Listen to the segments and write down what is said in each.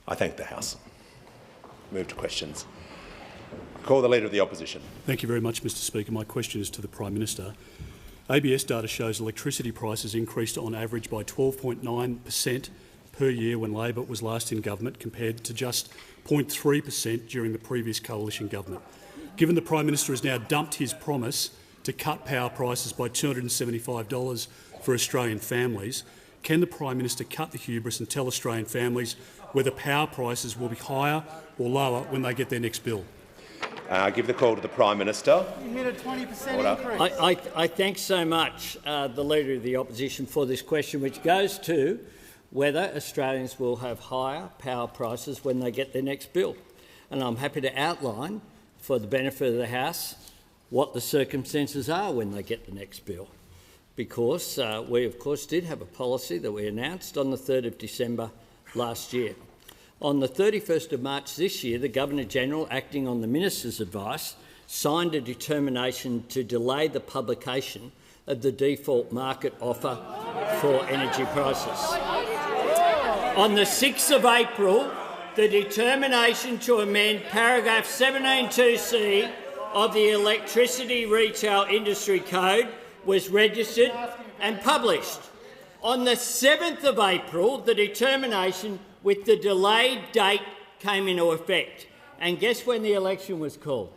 I thank the House. Move to questions. Call the Leader of the Opposition. Thank you very much, Mr Speaker. My question is to the Prime Minister. ABS data shows electricity prices increased on average by 12.9% per year when Labor was last in government, compared to just 0.3% during the previous coalition government. Given the Prime Minister has now dumped his promise to cut power prices by $275 for Australian families, can the Prime Minister cut the hubris and tell Australian families whether power prices will be higher or lower when they get their next bill? I give the call to the Prime Minister. You hit a 20% increase. I thank so much the Leader of the Opposition for this question, which goes to whether Australians will have higher power prices when they get their next bill. And I'm happy to outline, for the benefit of the House, what the circumstances are when they get the next bill. Because we, of course, did have a policy that we announced on the 3rd of December last year. On the 31st of March this year, the Governor-General, acting on the Minister's advice, signed a determination to delay the publication of the default market offer for energy prices. On the 6th of April, the determination to amend paragraph 17(2)(c) of the Electricity Retail Industry Code was registered and published. On the 7th of April, the determination with the delayed date came into effect. And guess when the election was called?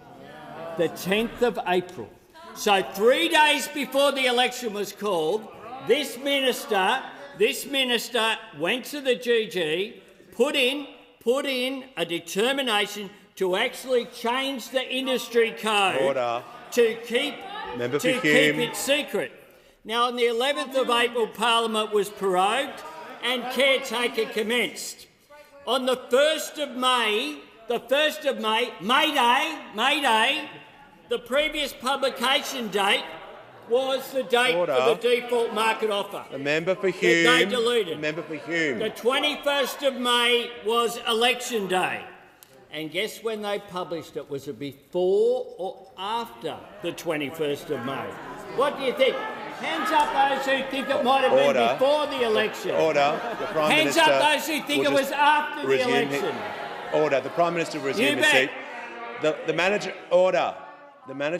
The 10th of April. So 3 days before the election was called, this minister went to the GG, put in a determination to actually change the industry code to keep it secret. Now, on the 11th of April, Parliament was prorogued and caretaker commenced. On the 1st of May, May Day, the previous publication date was the date for the default market offer. The member for Hume. They deleted. The member for Hume. The 21st of May was election day. And guess when they published it? Was it before or after the 21st of May? What do you think? Hands up those who think it might have been before the election. The Prime Hands Minister up those who think it was after the election. The Prime Minister will resume his seat. The manager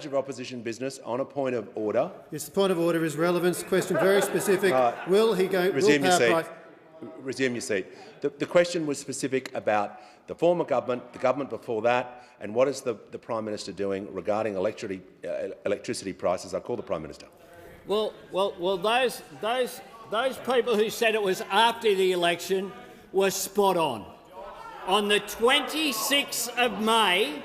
of Opposition Business on a point of order. Yes, the point of order is relevance. Question very specific. Will he go? Resume your seat. Resume your seat. The question was specific about the former government, the government before that, and what is the Prime Minister doing regarding electricity prices? I call the Prime Minister. Well, those people who said it was after the election were spot on. On the 26th of May,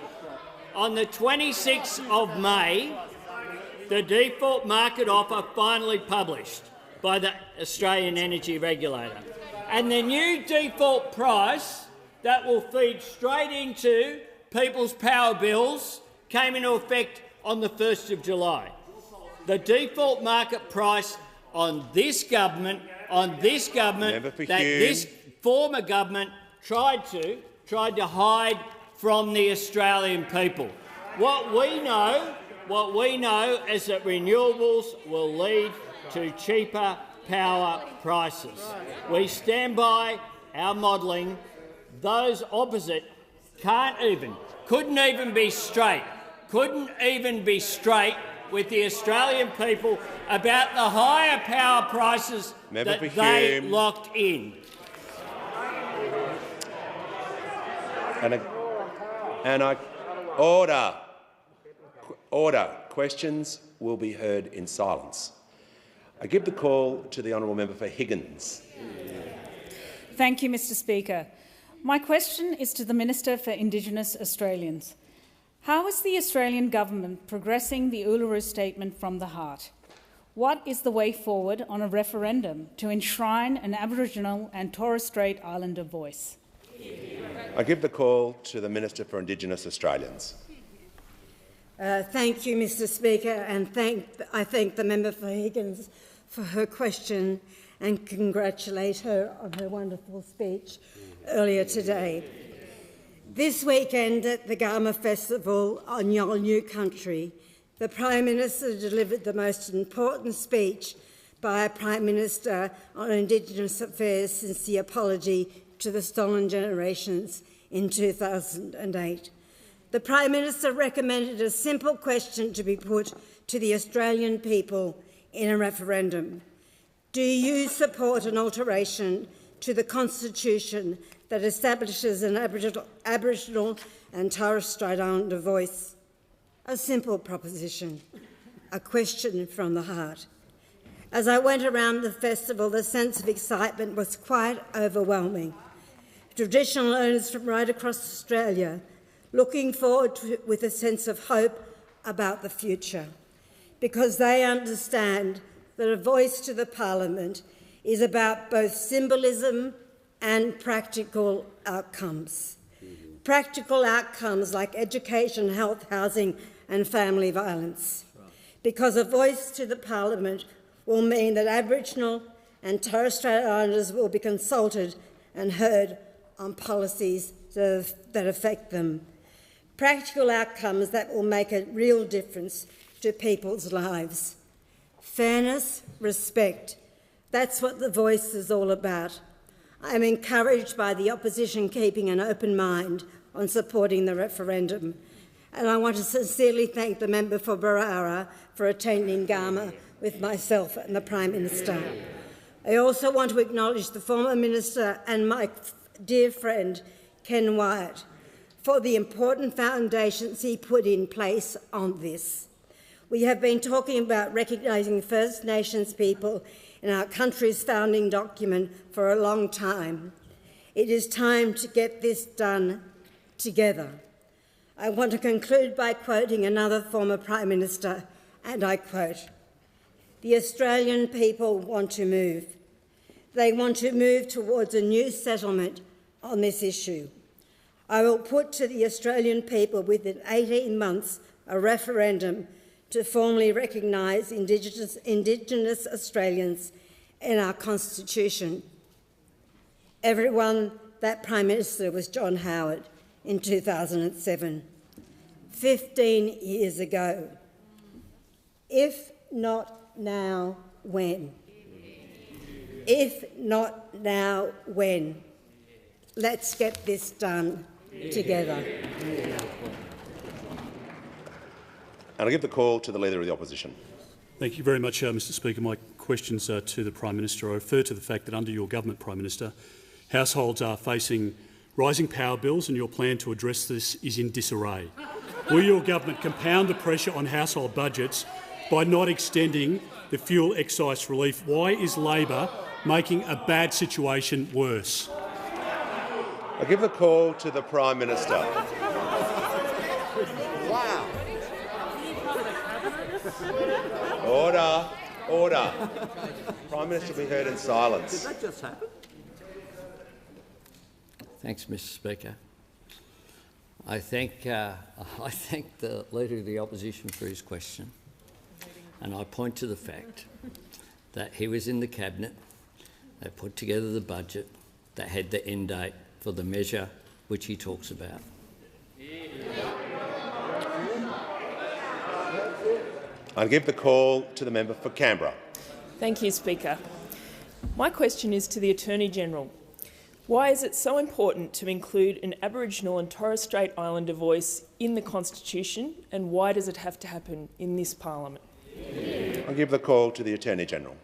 the default market offer finally published by the Australian Energy Regulator. And the new default price that will feed straight into people's power bills came into effect on the 1st of July. The default market price on this government, this former government tried to hide from the Australian people. What we know is that renewables will lead to cheaper power prices. We stand by our modelling. Those opposite couldn't even be straight with the Australian people about the higher power prices that they locked in. Order. Questions will be heard in silence. I give the call to the honourable member for Higgins. Thank you, Mr Speaker. My question is to the Minister for Indigenous Australians. How is the Australian government progressing the Uluru Statement from the Heart? What is the way forward on a referendum to enshrine an Aboriginal and Torres Strait Islander voice? I give the call to the Minister for Indigenous Australians. Thank you, Mr Speaker, and I thank the member for Higgins for her question and congratulate her on her wonderful speech earlier today. This weekend at the Gama Festival on Yol New Country, the Prime Minister delivered the most important speech by a Prime Minister on Indigenous affairs since the apology to the stolen generations in 2008. The Prime Minister recommended a simple question to be put to the Australian people in a referendum. Do you support an alteration to the Constitution that establishes an Aboriginal and Torres Strait Islander voice? A simple proposition, a question from the heart. As I went around the festival, the sense of excitement was quite overwhelming. Traditional owners from right across Australia looking forward to it with a sense of hope about the future, because they understand that a voice to the Parliament is about both symbolism and practical outcomes. Practical outcomes like education, health, housing and family violence. Because a voice to the Parliament will mean that Aboriginal and Torres Strait Islanders will be consulted and heard on policies that affect them. Practical outcomes that will make a real difference to people's lives. Fairness, respect, that's what the voice is all about. I am encouraged by the opposition keeping an open mind on supporting the referendum, and I want to sincerely thank the member for Barara for attending Gama with myself and the Prime Minister. I also want to acknowledge the former Minister and my dear friend Ken Wyatt for the important foundations he put in place on this. We have been talking about recognising First Nations people in our country's founding document for a long time. It is time to get this done together. I want to conclude by quoting another former Prime Minister, and I quote, "The Australian people want to move. They want to move towards a new settlement on this issue. I will put to the Australian people within 18 months a referendum to formally recognise Indigenous Australians in our Constitution." Everyone, that Prime Minister was John Howard in 2007, 15 years ago. If not now, when? If not now, when? Let's get this done together. And I give the call to the Leader of the Opposition. Thank you very much, Mr Speaker. My questions are to the Prime Minister. I refer to the fact that under your government, Prime Minister, households are facing rising power bills and your plan to address this is in disarray. Will your government compound the pressure on household budgets by not extending the fuel excise relief? Why is Labor making a bad situation worse? I give the call to the Prime Minister. Wow. Order. Order. Prime Minister will be heard in silence. Did that just happen? Thanks, Mr Speaker. I thank the Leader of the Opposition for his question, and I point to the fact that he was in the Cabinet, they put together the budget that had the end date for the measure which he talks about. I give the call to the member for Canberra. Thank you, Speaker. My question is to the Attorney-General. Why is it so important to include an Aboriginal and Torres Strait Islander voice in the Constitution, and why does it have to happen in this Parliament? I give the call to the Attorney-General.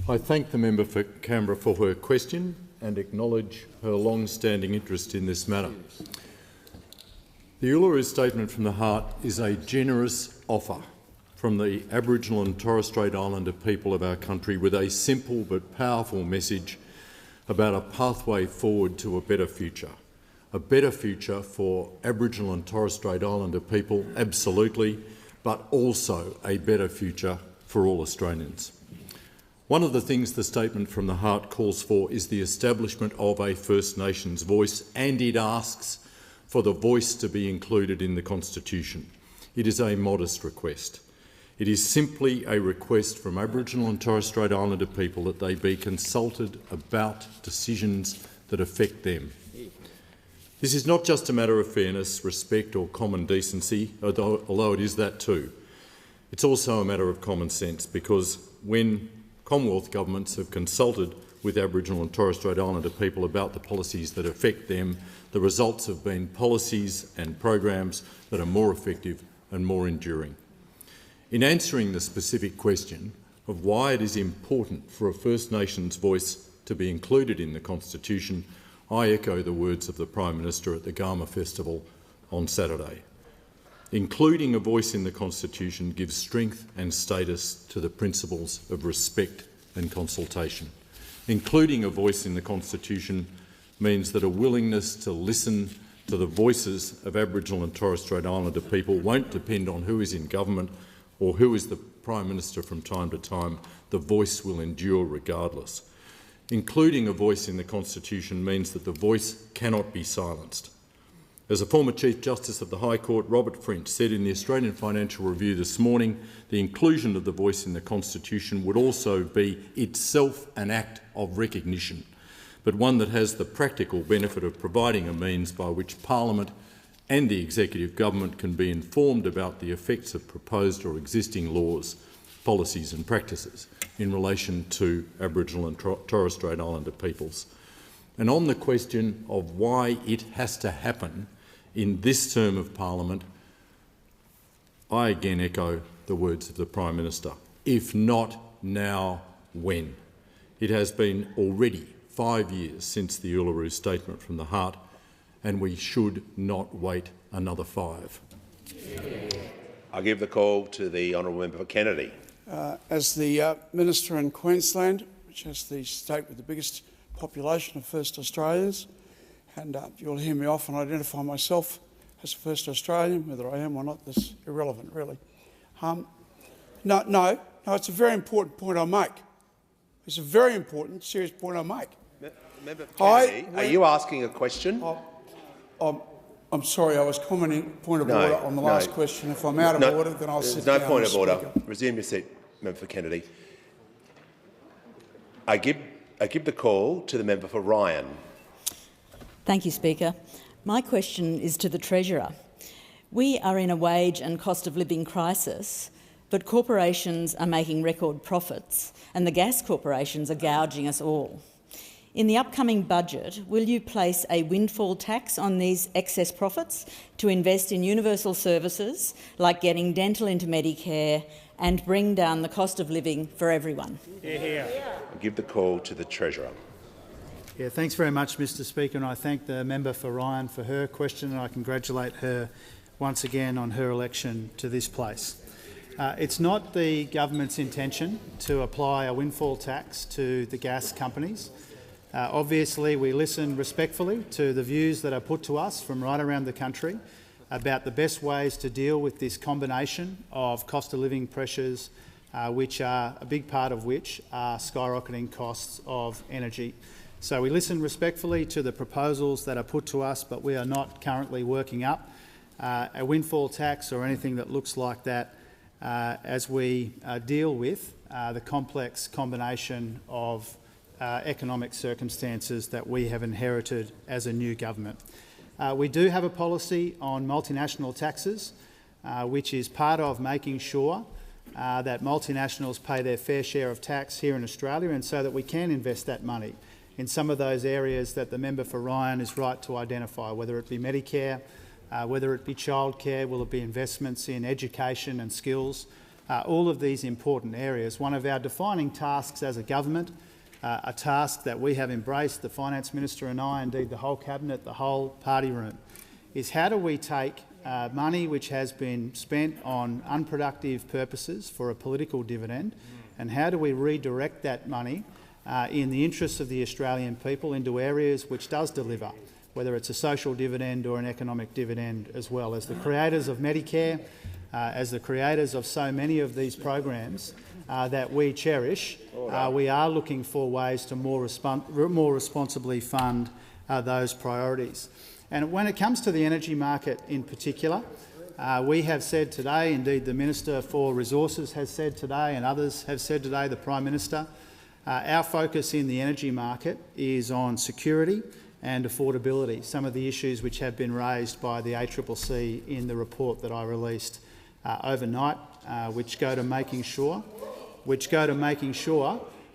I thank the member for Canberra for her question and acknowledge her long-standing interest in this matter. The Uluru Statement from the Heart is a generous offer from the Aboriginal and Torres Strait Islander people of our country with a simple but powerful message about a pathway forward to a better future. A better future for Aboriginal and Torres Strait Islander people, absolutely, but also a better future for all Australians. One of the things the Statement from the Heart calls for is the establishment of a First Nations voice, and it asks for the voice to be included in the Constitution. It is a modest request. It is simply a request from Aboriginal and Torres Strait Islander people that they be consulted about decisions that affect them. This is not just a matter of fairness, respect or common decency, although it is that too. It's also a matter of common sense, because when Commonwealth governments have consulted with Aboriginal and Torres Strait Islander people about the policies that affect them, the results have been policies and programs that are more effective and more enduring. In answering the specific question of why it is important for a First Nations voice to be included in the Constitution, I echo the words of the Prime Minister at the Gama Festival on Saturday. Including a voice in the Constitution gives strength and status to the principles of respect and consultation. Including a voice in the Constitution means that a willingness to listen to the voices of Aboriginal and Torres Strait Islander people won't depend on who is in government or who is the Prime Minister from time to time. The voice will endure regardless. Including a voice in the Constitution means that the voice cannot be silenced. As a former Chief Justice of the High Court, Robert French, said in the Australian Financial Review this morning, the inclusion of the voice in the Constitution would also be itself an act of recognition, but one that has the practical benefit of providing a means by which Parliament and the Executive Government can be informed about the effects of proposed or existing laws, policies and practices in relation to Aboriginal and Torres Strait Islander peoples. And on the question of why it has to happen in this term of Parliament, I again echo the words of the Prime Minister. If not now, when? It has been already 5 years since the Uluru Statement from the Heart, and we should not wait another 5. I give the call to the honourable member for Kennedy. As the Minister in Queensland, which is the state with the biggest population of First Australians, and you'll hear me often identify myself as a First Australian, whether I am or not, that's irrelevant, really. No, it's a very important point I make. It's a very important, serious point I make. Member Kennedy, are you asking a question? I'm sorry, I was commenting point of order on the last question. If I'm out of order, then I'll sit down. There's no point of order. Resume your seat, member for Kennedy. I give the call to the member for Ryan. Thank you, Speaker. My question is to the Treasurer. We are in a wage and cost of living crisis, but corporations are making record profits and the gas corporations are gouging us all. In the upcoming budget, will you place a windfall tax on these excess profits to invest in universal services like getting dental into Medicare and bring down the cost of living for everyone? I give the call to the Treasurer. Yeah, thanks very much, Mr Speaker, and I thank the member for Ryan for her question, and I congratulate her once again on her election to this place. It's not the government's intention to apply a windfall tax to the gas companies. Obviously, we listen respectfully to the views that are put to us from right around the country about the best ways to deal with this combination of cost of living pressures, which are a big part of which are skyrocketing costs of energy. So we listen respectfully to the proposals that are put to us, but we are not currently working up a windfall tax or anything that looks like that as we deal with the complex combination of economic circumstances that we have inherited as a new government. We do have a policy on multinational taxes, which is part of making sure that multinationals pay their fair share of tax here in Australia, and so that we can invest that money in some of those areas that the member for Ryan is right to identify, whether it be Medicare, whether it be childcare, will it be investments in education and skills, all of these important areas. One of our defining tasks as a government, a task that we have embraced, the Finance Minister and I, indeed the whole Cabinet, the whole party room, is how do we take money which has been spent on unproductive purposes for a political dividend, and how do we redirect that money in the interests of the Australian people into areas which does deliver, whether it's a social dividend or an economic dividend as well. As the creators of Medicare, as the creators of so many of these programs that we cherish, we are looking for ways to more responsibly fund those priorities. And when it comes to the energy market in particular, we have said today, indeed the Minister for Resources has said today and others have said today, the Prime Minister, our focus in the energy market is on security and affordability, some of the issues which have been raised by the ACCC in the report that I released overnight. which go to making sure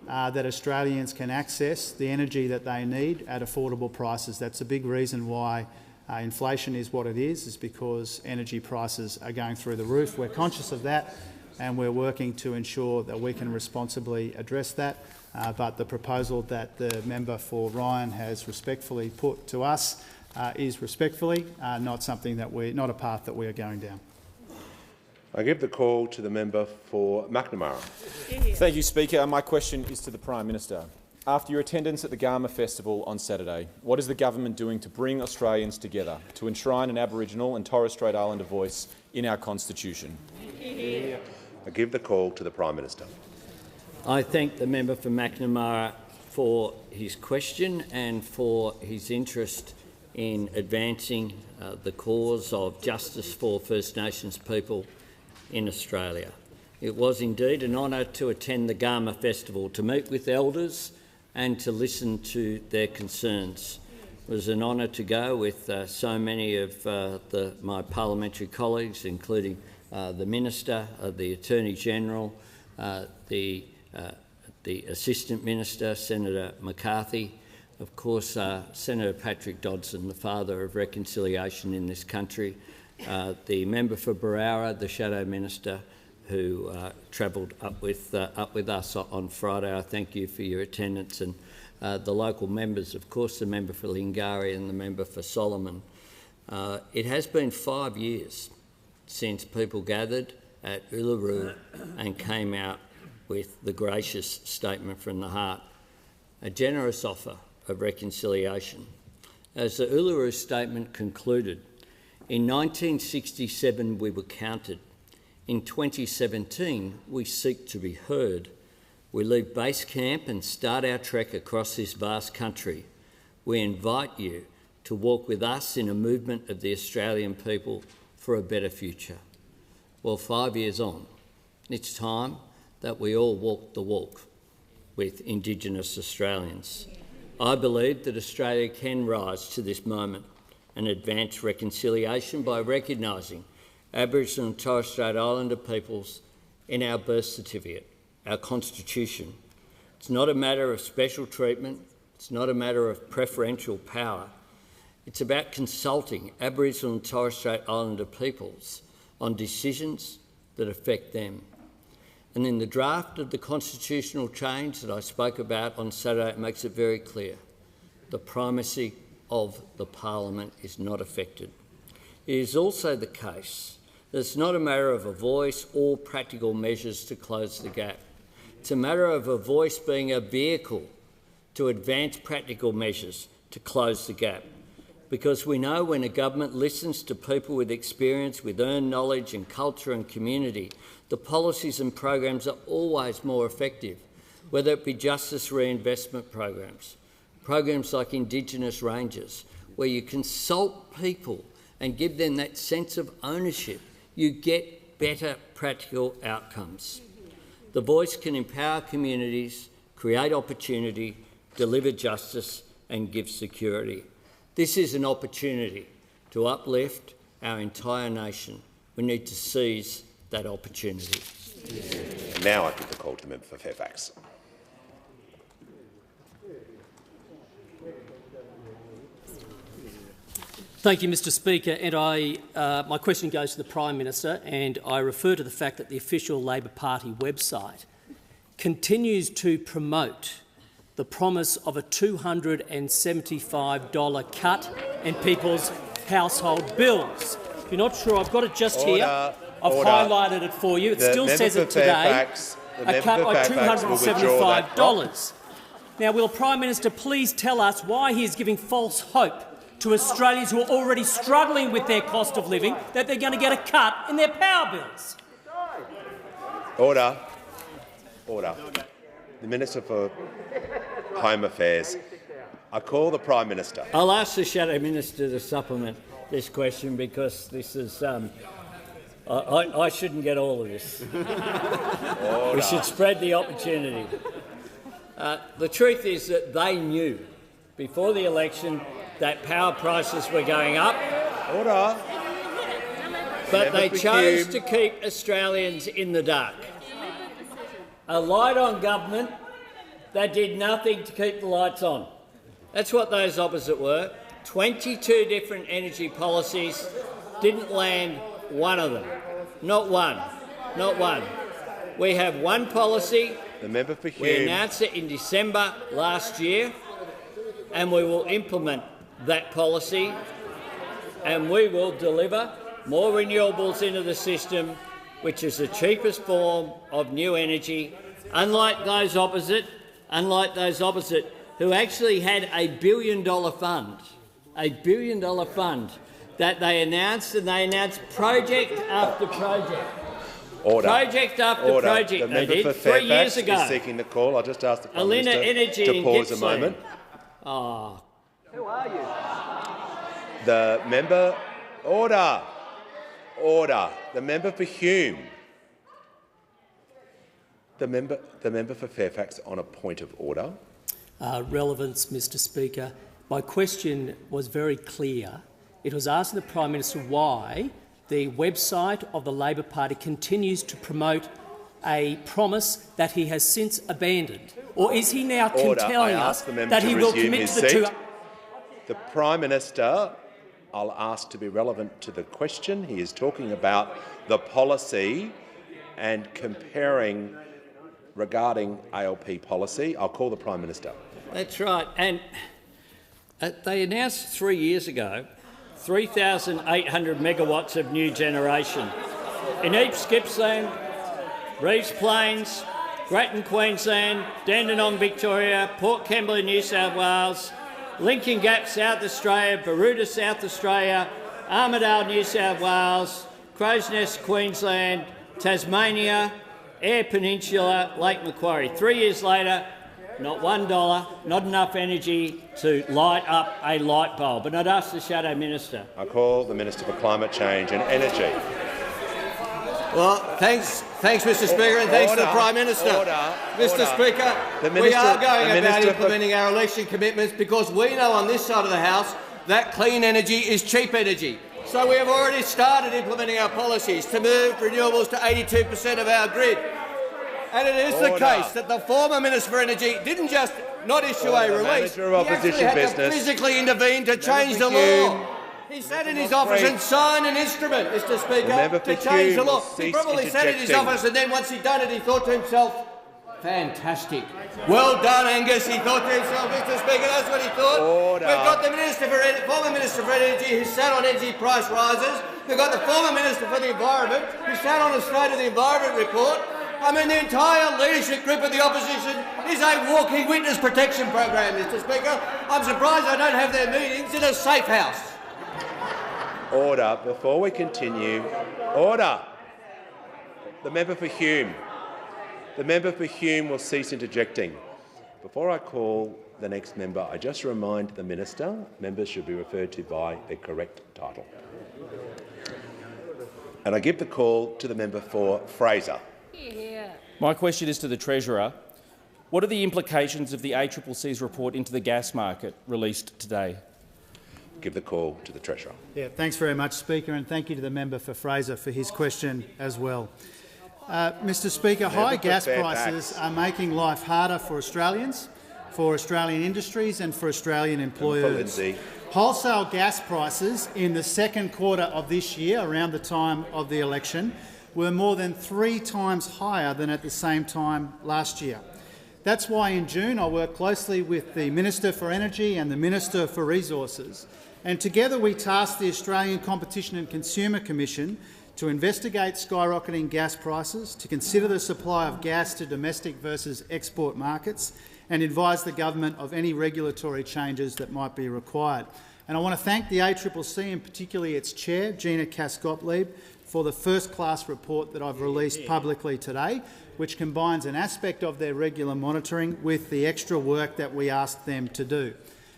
that Australians can access the energy that they need at affordable prices. That's a big reason why inflation is what it is because energy prices are going through the roof. We're conscious of that and we're working to ensure that we can responsibly address that. But the proposal that the member for Ryan has respectfully put to us is respectfully not a path that we are going down. I give the call to the member for McNamara. Thank you, Speaker. My question is to the Prime Minister. After your attendance at the Garma Festival on Saturday, what is the government doing to bring Australians together to enshrine an Aboriginal and Torres Strait Islander voice in our Constitution? I give the call to the Prime Minister. I thank the member for McNamara for his question and for his interest in advancing the cause of justice for First Nations people in Australia. It was indeed an honour to attend the Garma Festival, to meet with elders and to listen to their concerns. It was an honour to go with so many of my parliamentary colleagues, including the Minister, the Attorney-General, the Assistant Minister, Senator McCarthy, of course Senator Patrick Dodson, the father of reconciliation in this country, the member for Barara, the Shadow Minister, who travelled up with us on Friday. I thank you for your attendance, and the local members, of course, the member for Lingari and the member for Solomon. It has been 5 years since people gathered at Uluru and came out with the gracious statement from the heart, a generous offer of reconciliation. As the Uluru statement concluded, in 1967 we were counted. In 2017 we seek to be heard. We leave base camp and start our trek across this vast country. We invite you to walk with us in a movement of the Australian people for a better future. Well, 5 years on, it's time that we all walk the walk with Indigenous Australians. I believe that Australia can rise to this moment and advance reconciliation by recognising Aboriginal and Torres Strait Islander peoples in our birth certificate, our Constitution. It's not a matter of special treatment, it's not a matter of preferential power. It's about consulting Aboriginal and Torres Strait Islander peoples on decisions that affect them. And in the draft of the constitutional change that I spoke about on Saturday, it makes it very clear the primacy of the Parliament is not affected. It is also the case that it's not a matter of a voice or practical measures to close the gap. It's a matter of a voice being a vehicle to advance practical measures to close the gap. Because we know when a government listens to people with experience, with earned knowledge and culture and community, the policies and programs are always more effective, whether it be justice reinvestment programs, programs like Indigenous Rangers, where you consult people and give them that sense of ownership, you get better practical outcomes. The voice can empower communities, create opportunity, deliver justice and give security. This is an opportunity to uplift our entire nation. We need to seize that opportunity. Now I give the call to the member for Fairfax. Thank you, Mr Speaker. And my question goes to the Prime Minister, and I refer to the fact that the official Labor Party website continues to promote the promise of a $275 cut in people's household bills. If you're not sure, I've got it just here. I've highlighted it for you. It still says it today, a cut of $275. Now, will the Prime Minister please tell us why he is giving false hope to Australians who are already struggling with their cost of living that they're going to get a cut in their power bills? Order. Order. The Minister for Home Affairs. I call the Prime Minister. I'll ask the Shadow Minister to supplement this question because this is... I shouldn't get all of this. We should spread the opportunity. The truth is that they knew before the election that power prices were going up. Order. but they chose to keep Australians in the dark. A light-on government that did nothing to keep the lights on. That's what those opposite were. 22 different energy policies, didn't land one of them. Not one. Not one. We have one policy. The member for Hume. We announced it in December last year, and we will implement that policy, and we will deliver more renewables into the system, which is the cheapest form of new energy, unlike those opposite who actually had $1 billion fund, $1 billion fund that they announced, and they announced project after project. Order. Project after Order. project The they member did for 3 years Fairfax ago. is seeking the call. I'll just ask the Prime Alina Minister Energy to pause a Gippsland. moment. Oh. Who are you? The member... Order. Order. The member for Hume. The member for Fairfax on a point of order. Relevance, Mr Speaker. My question was very clear. It was asking the Prime Minister why the website of the Labor Party continues to promote a promise that he has since abandoned. Or is he now telling us that he will commit to the two... The Prime Minister, I'll ask to be relevant to the question. He is talking about the policy and comparing regarding ALP policy. I'll call the Prime Minister. That's right. And they announced 3 years ago 3,800 megawatts of new generation in East Gippsland, Reeves Plains, Grattan, Queensland, Dandenong, Victoria, Port Kembla, New South Wales, Lincoln Gap, South Australia, Baroota, South Australia, Armidale, New South Wales, Crow's Nest, Queensland, Tasmania, Eyre Peninsula, Lake Macquarie. 3 years later, not $1, not enough energy to light up a light bulb. And I'd ask the Shadow Minister. I call the Minister for Climate Change and Energy. Well, thanks, Mr Speaker, and thanks to the Prime Minister. Mr Speaker, we are going about implementing our election commitments because we know on this side of the House that clean energy is cheap energy. So we have already started implementing our policies to move renewables to 82% of our grid. And it is the case that the former Minister for Energy didn't just not issue a release, he actually had to physically intervene to change the law. He sat in his office and signed an instrument, Mr Speaker, to change the law. He probably sat in his office and then once he'd done it, he thought to himself, fantastic. Well done, Angus, he thought to himself, Mr Speaker, that's what he thought. We've got the former Minister for Energy who sat on energy price rises. We've got the former Minister for the Environment who sat on a State of the Environment report. I mean, the entire leadership group of the opposition is a walking witness protection program, Mr Speaker. I'm surprised they don't have their meetings in a safe house. Order. Before we continue, order. The member for Hume. The member for Hume will cease interjecting. Before I call the next member, I just remind the minister members should be referred to by their correct title. And I give the call to the member for Fraser. My question is to the Treasurer. What are the implications of the ACCC's report into the gas market released today? Give the call to the Treasurer. Yeah, thanks very much, Speaker, and thank you to the member for Fraser for his question as well. Mr Speaker, high gas prices are making life harder for Australians, for Australian industries and for Australian employers. Wholesale gas prices in the second quarter of this year, around the time of the election, were more than 3 times higher than at the same time last year. That's why in June I worked closely with the Minister for Energy and the Minister for Resources, and together we tasked the Australian Competition and Consumer Commission to investigate skyrocketing gas prices, to consider the supply of gas to domestic versus export markets, and advise the government of any regulatory changes that might be required. And I want to thank the ACCC and particularly its chair, Gina Cass-Gottlieb, for the first-class report that I've released publicly today, which combines an aspect of their regular monitoring with the extra work that we asked them to do.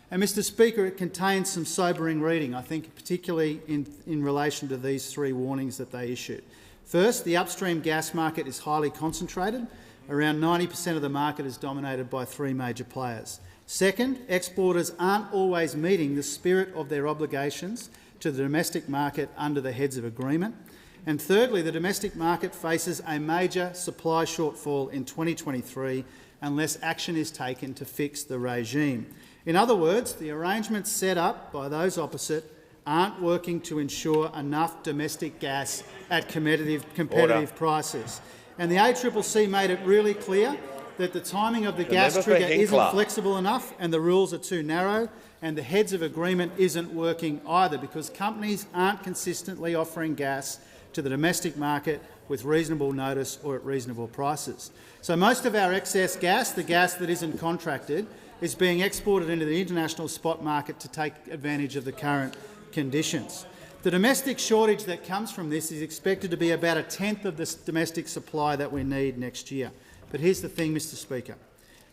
And, Mr Speaker, it contains some sobering reading, I think, particularly in relation to these 3 warnings that they issued. First, the upstream gas market is highly concentrated. Around 90% of the market is dominated by 3 major players. Second, exporters aren't always meeting the spirit of their obligations to the domestic market under the heads of agreement. And thirdly, the domestic market faces a major supply shortfall in 2023 unless action is taken to fix the regime. In other words, the arrangements set up by those opposite aren't working to ensure enough domestic gas at competitive prices. And the ACCC made it really clear that the timing of the gas trigger isn't flexible enough and the rules are too narrow, and the heads of agreement isn't working either because companies aren't consistently offering gas to the domestic market with reasonable notice or at reasonable prices. So most of our excess gas, the gas that isn't contracted, is being exported into the international spot market to take advantage of the current conditions. The domestic shortage that comes from this is expected to be about 1/10 of the domestic supply that we need next year. But here's the thing, Mr Speaker.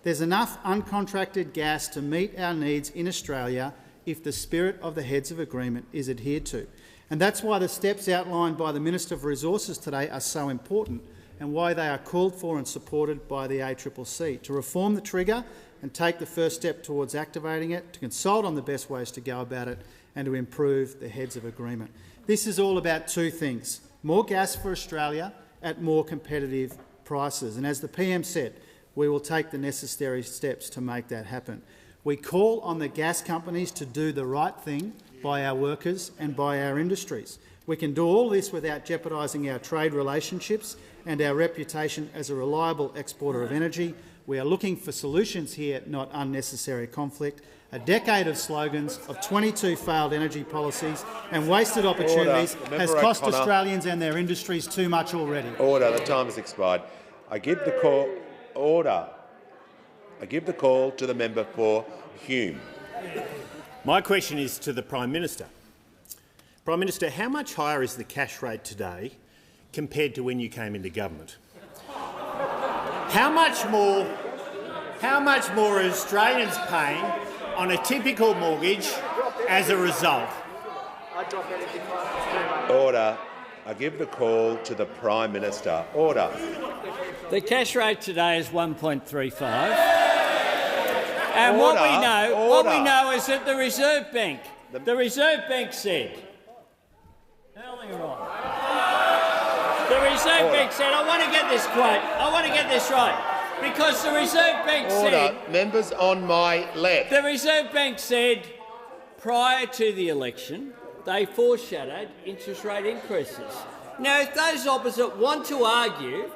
There's enough uncontracted gas to meet our needs in Australia if the spirit of the heads of agreement is adhered to. And that's why the steps outlined by the Minister for Resources today are so important and why they are called for and supported by the ACCC, to reform the trigger and take the first step towards activating it, to consult on the best ways to go about it and to improve the heads of agreement. This is all about two things: more gas for Australia at more competitive prices. And as the PM said, we will take the necessary steps to make that happen. We call on the gas companies to do the right thing by our workers and by our industries. We can do all this without jeopardising our trade relationships and our reputation as a reliable exporter of energy. We are looking for solutions here, not unnecessary conflict. A decade of slogans, of 22 failed energy policies and wasted opportunities has cost Australians and their industries too much already. Order. The time has expired. I give the call. Order. I give the call to the member for Hume. My question is to the Prime Minister. Prime Minister, how much higher is the cash rate today compared to when you came into government? How much more are Australians paying on a typical mortgage as a result? Order. I give the call to the Prime Minister. Order. The cash rate today is 1.35. And what we know is that the Reserve Bank said earlier on, I want to get this quote, I want to get this right, because the Reserve Bank said... Members on my left. The Reserve Bank said prior to the election they foreshadowed interest rate increases. Now, if those opposite want to argue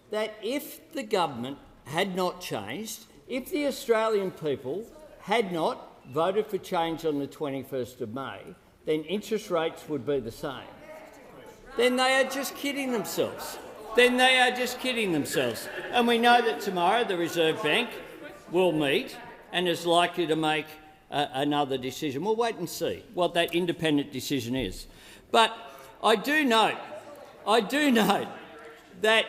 that if the government had not changed, if the Australian people had not voted for change on the 21st of May, then interest rates would be the same, then they are just kidding themselves. And we know that tomorrow the Reserve Bank will meet and is likely to make another decision. We'll wait and see what that independent decision is. But I do note that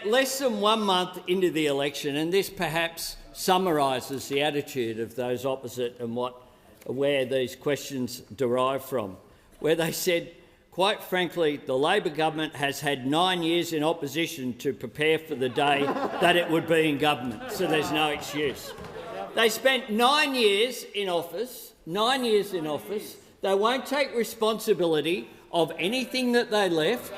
less than 1 month into the election, and this perhaps summarises the attitude of those opposite and where these questions derive from, where they said, quite frankly, the Labor government has had 9 years in opposition to prepare for the day that it would be in government, so there's no excuse. They spent 9 years in office. They won't take responsibility of anything that they left,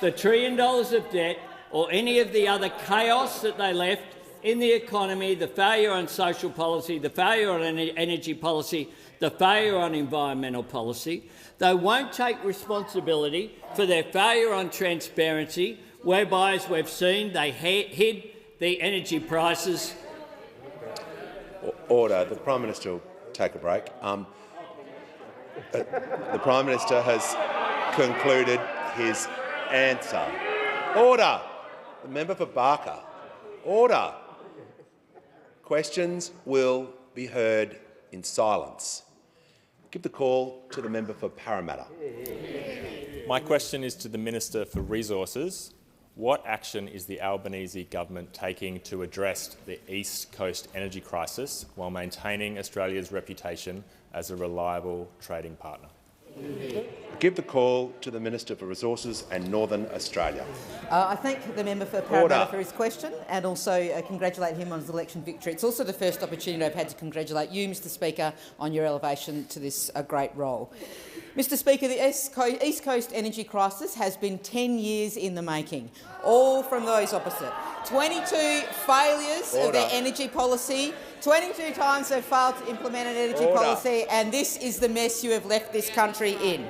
the $1 trillion of debt or any of the other chaos that they left in the economy, the failure on social policy, the failure on energy policy, the failure on environmental policy. They won't take responsibility for their failure on transparency, whereby, as we've seen, they hid the energy prices. Order. The Prime Minister will take a break. The Prime Minister has concluded his answer. Order. The member for Barker. Order. Questions will be heard in silence. Give the call to the member for Parramatta. My question is to the Minister for Resources. What action is the Albanese government taking to address the East Coast energy crisis while maintaining Australia's reputation as a reliable trading partner? Give the call to the Minister for Resources and Northern Australia. I thank the member for Parramatta for his question and also congratulate him on his election victory. It's also the first opportunity I've had to congratulate you, Mr Speaker, on your elevation to this great role. Mr Speaker, the East Coast energy crisis has been 10 years in the making, all from those opposite. 22 failures of their energy policy, 22 times they've failed to implement an energy policy, and this is the mess you have left this country in.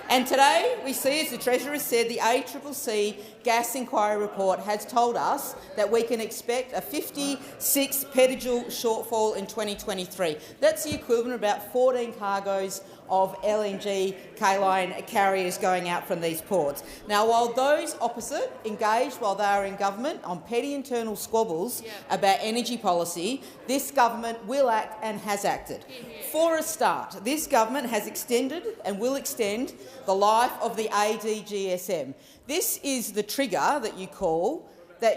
And today we see, as the Treasurer said, the ACCC gas inquiry report has told us that we can expect a 56 petajoule shortfall in 2023. That's the equivalent of about 14 cargoes of LNG K-line carriers going out from these ports. Now, while those opposite engaged while they are in government on petty internal squabbles about energy policy, this government will act and has acted. For a start, this government has extended and will extend the life of the ADGSM. This is the trigger that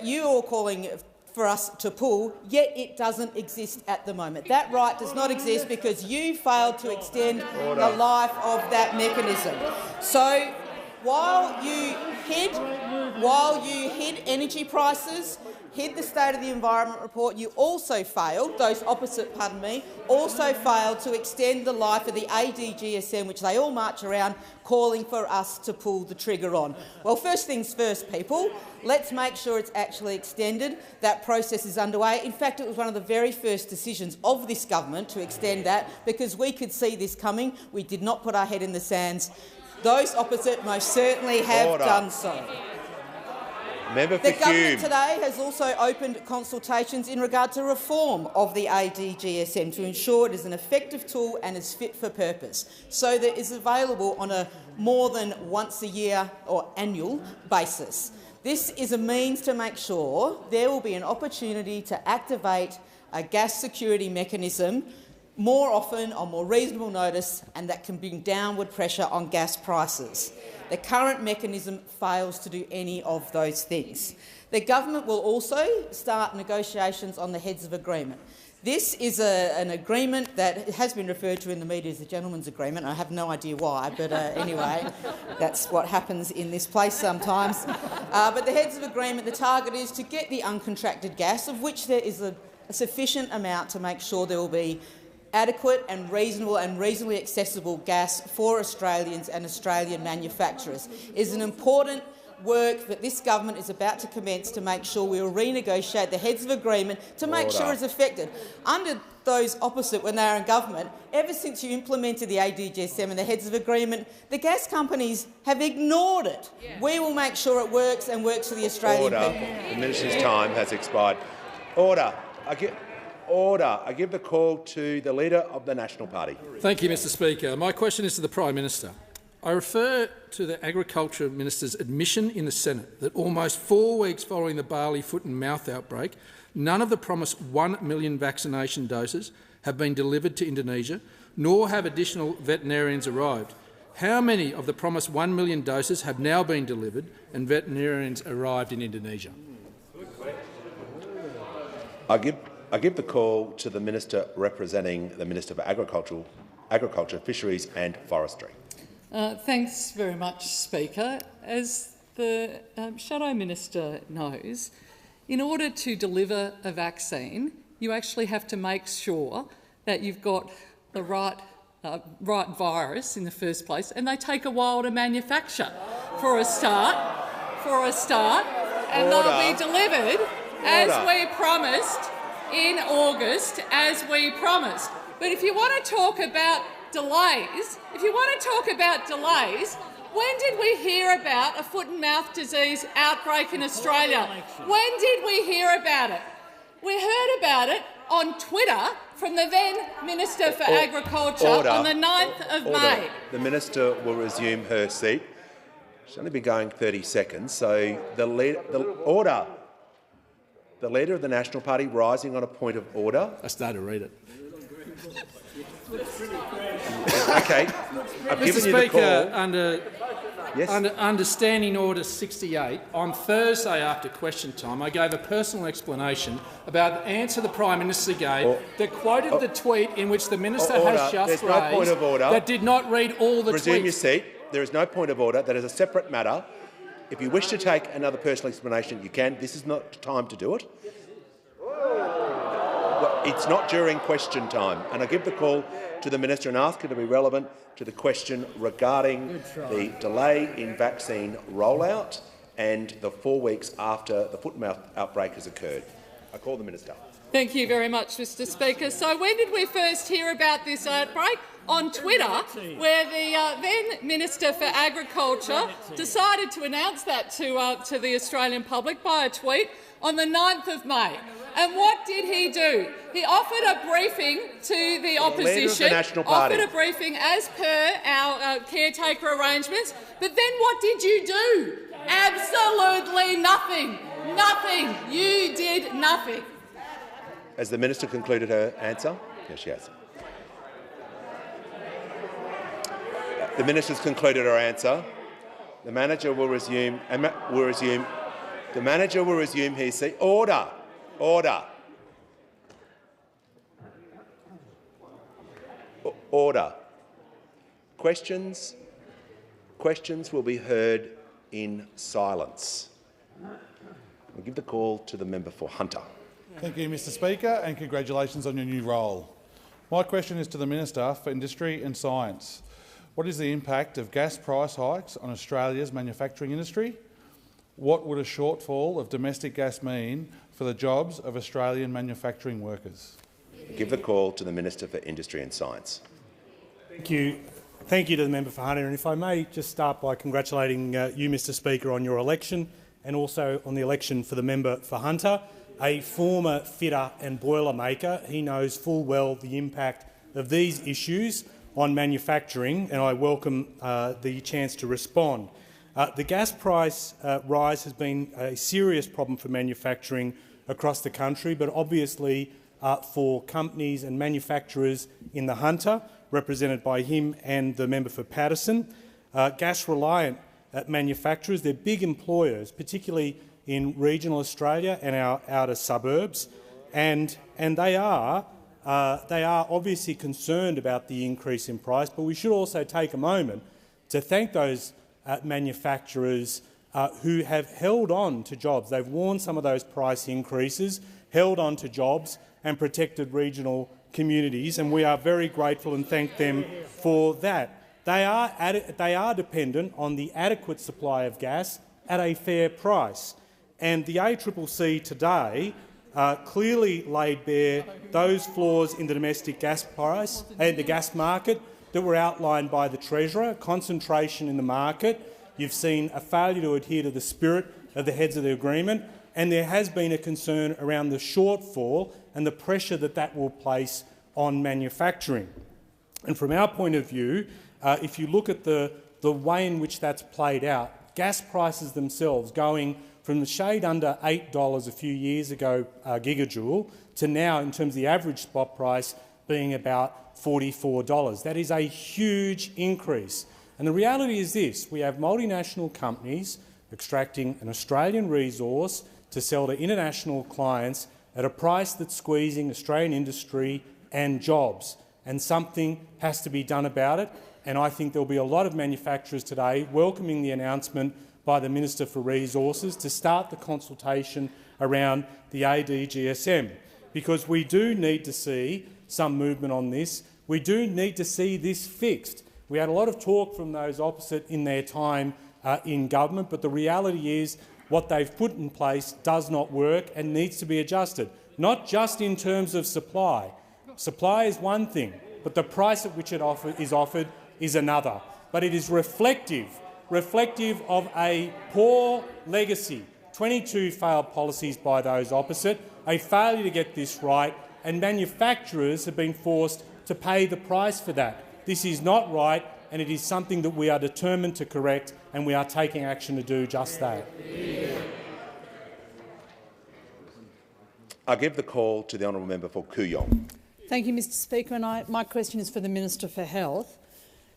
you are calling for us to pull, yet it doesn't exist at the moment. That right does not exist because you failed to extend the life of that mechanism. So while you hid energy prices, hid the State of the Environment report, you also failed, those opposite, pardon me, also failed to extend the life of the ADGSM, which they all march around calling for us to pull the trigger on. Well, first things first, people. Let's make sure it's actually extended. That process is underway. In fact, it was one of the very first decisions of this government to extend that because we could see this coming. We did not put our head in the sands. Those opposite most certainly have done so. The government today has also opened consultations in regard to reform of the ADGSM to ensure it is an effective tool and is fit for purpose, so that it is available on a more than once a year or annual basis. This is a means to make sure there will be an opportunity to activate a gas security mechanism more often on more reasonable notice, and that can bring downward pressure on gas prices. The current mechanism fails to do any of those things. The government will also start negotiations on the heads of agreement. This is an agreement that has been referred to in the media as a gentleman's agreement. I have no idea why, but anyway, that's what happens in this place sometimes. But the heads of agreement, the target is to get the uncontracted gas, of which there is a sufficient amount to make sure there will be adequate and reasonable and reasonably accessible gas for Australians and Australian manufacturers. It is an important work that this government is about to commence to make sure we will renegotiate the heads of agreement to make sure it's effective. Under those opposite, when they are in government, ever since you implemented the ADGSM and the heads of agreement, the gas companies have ignored it. We will make sure it works and works for the Australian people. The minister's time has expired. Order. I give the call to the Leader of the National Party. Thank you, Mr Speaker. My question is to the Prime Minister. I refer to the Agriculture Minister's admission in the Senate that almost 4 weeks following the barley foot and mouth outbreak, none of the promised 1 million vaccination doses have been delivered to Indonesia, nor have additional veterinarians arrived. How many of the promised 1 million doses have now been delivered and veterinarians arrived in Indonesia? I give the call to the Minister representing the Minister for Agriculture, Fisheries and Forestry. Thanks very much, Speaker. As the Shadow Minister knows, in order to deliver a vaccine, you actually have to make sure that you've got the right virus in the first place, and they take a while to manufacture for a start, and they'll be delivered as we promised in August, as we promised. But if you want to talk about delays, when did we hear about a foot and mouth disease outbreak in Australia? When did we hear about it? We heard about it on Twitter from the then Minister for Agriculture on the 9th of May. The Minister will resume her seat. She's only been going 30 seconds, so the Leader of the National Party rising on a point of order. I started to read it. Okay. Mr Speaker, under Understanding Order 68, on Thursday after question time, I gave a personal explanation about the answer the Prime Minister gave that quoted the tweet in which the Minister has just raised that did not read all the tweets. Resume your seat. There is no point of order. That is a separate matter. If you wish to take another personal explanation, you can. This is not time to do it. It's not during question time. And I give the call to the Minister and ask her to be relevant to the question regarding the delay in vaccine rollout and the 4 weeks after the foot and mouth outbreak has occurred. I call the Minister. Thank you very much, Mr Speaker. So when did we first hear about this outbreak? On Twitter, where the then Minister for Agriculture decided to announce that to the Australian public by a tweet on the 9th of May. And what did he do? He offered a briefing to the opposition, offered a briefing as per our caretaker arrangements, but then what did you do? Absolutely nothing. Nothing. You did nothing. Has the Minister concluded her answer? Yes, she has. The Minister's concluded her answer. The manager will resume. The manager will resume his seat. Order. Order. Order. Questions will be heard in silence. I'll give the call to the member for Hunter. Thank you, Mr Speaker, and congratulations on your new role. My question is to the Minister for Industry and Science. What is the impact of gas price hikes on Australia's manufacturing industry? What would a shortfall of domestic gas mean for the jobs of Australian manufacturing workers? Give the call to the Minister for Industry and Science. Thank you. Thank you to the member for Hunter. And if I may just start by congratulating you, Mr Speaker, on your election and also on the election for the member for Hunter. A former fitter and boiler maker, he knows full well the impact of these issues on manufacturing, and I welcome the chance to respond. The gas price rise has been a serious problem for manufacturing across the country, but obviously for companies and manufacturers in the Hunter, represented by him and the member for Patterson. Gas-reliant manufacturers, they're big employers, particularly in regional Australia and our outer suburbs, and they are obviously concerned about the increase in price, but we should also take a moment to thank those manufacturers who have held on to jobs. They've worn some of those price increases, held on to jobs and protected regional communities, and we are very grateful and thank them for that. They are dependent on the adequate supply of gas at a fair price. And the ACCC today clearly laid bare those flaws in the domestic gas price and the gas market that were outlined by the Treasurer, concentration in the market. You've seen a failure to adhere to the spirit of the heads of the agreement, and there has been a concern around the shortfall and the pressure that that will place on manufacturing. And from our point of view, if you look at the way in which that's played out, gas prices themselves going from the shade under $8 a few years ago gigajoule to now, in terms of the average spot price, being about $44. That is a huge increase. And the reality is this: we have multinational companies extracting an Australian resource to sell to international clients at a price that's squeezing Australian industry and jobs. And something has to be done about it. And I think there will be a lot of manufacturers today welcoming the announcement by the Minister for Resources to start the consultation around the ADGSM, because we do need to see some movement on this. We do need to see this fixed. We had a lot of talk from those opposite in their time in government, but the reality is what they've put in place does not work and needs to be adjusted, not just in terms of supply. Supply is one thing, but the price at which it is offered is another. But it is reflective of a poor legacy, 22 failed policies by those opposite, a failure to get this right, and manufacturers have been forced to pay the price for that. This is not right, and it is something that we are determined to correct, and we are taking action to do just that. I give the call to the honourable member for Kooyong. Thank you, Mr Speaker. And my question is for the Minister for Health.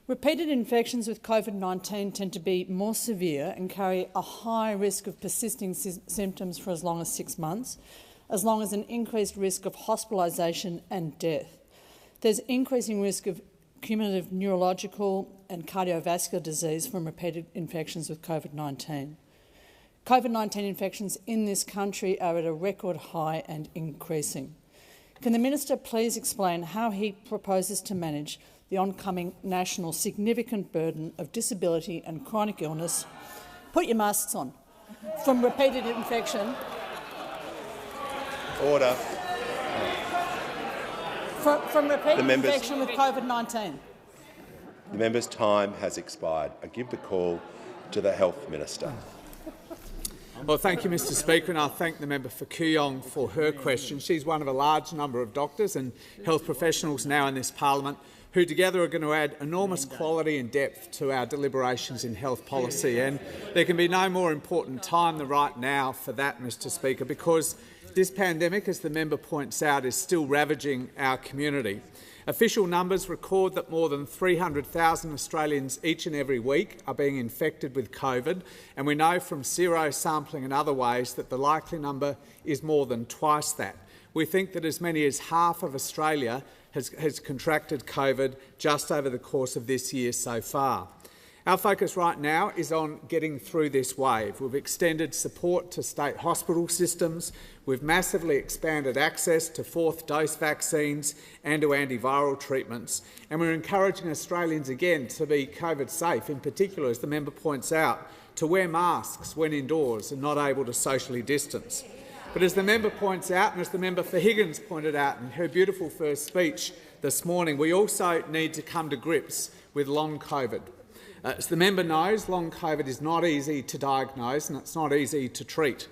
Repeated infections with COVID-19 tend to be more severe and carry a high risk of persisting symptoms for as long as 6 months, as long as an increased risk of hospitalisation and death. There's increasing risk of cumulative neurological and cardiovascular disease from repeated infections with COVID-19. COVID-19 infections in this country are at a record high and increasing. Can the minister please explain how he proposes to manage the oncoming national significant burden of disability and chronic illness? Put your masks on. From repeated infection. Order. From repeated infection with COVID-19. The member's time has expired. I give the call to the Health Minister. Well, thank you, Mr Speaker, and I thank the member for Kooyong for her question. She's one of a large number of doctors and health professionals now in this parliament who together are going to add enormous quality and depth to our deliberations in health policy. And there can be no more important time than right now for that, Mr Speaker, because this pandemic, as the member points out, is still ravaging our community. Official numbers record that more than 300,000 Australians each and every week are being infected with COVID, and we know from sero sampling and other ways that the likely number is more than twice that. We think that as many as half of Australia has contracted COVID just over the course of this year so far. Our focus right now is on getting through this wave. We've extended support to state hospital systems, we've massively expanded access to fourth dose vaccines and to antiviral treatments, and we're encouraging Australians again to be COVID safe, in particular, as the member points out, to wear masks when indoors and not able to socially distance. But as the member points out, and as the member for Higgins pointed out in her beautiful first speech this morning, we also need to come to grips with long COVID. As the member knows, long COVID is not easy to diagnose and it's not easy to treat.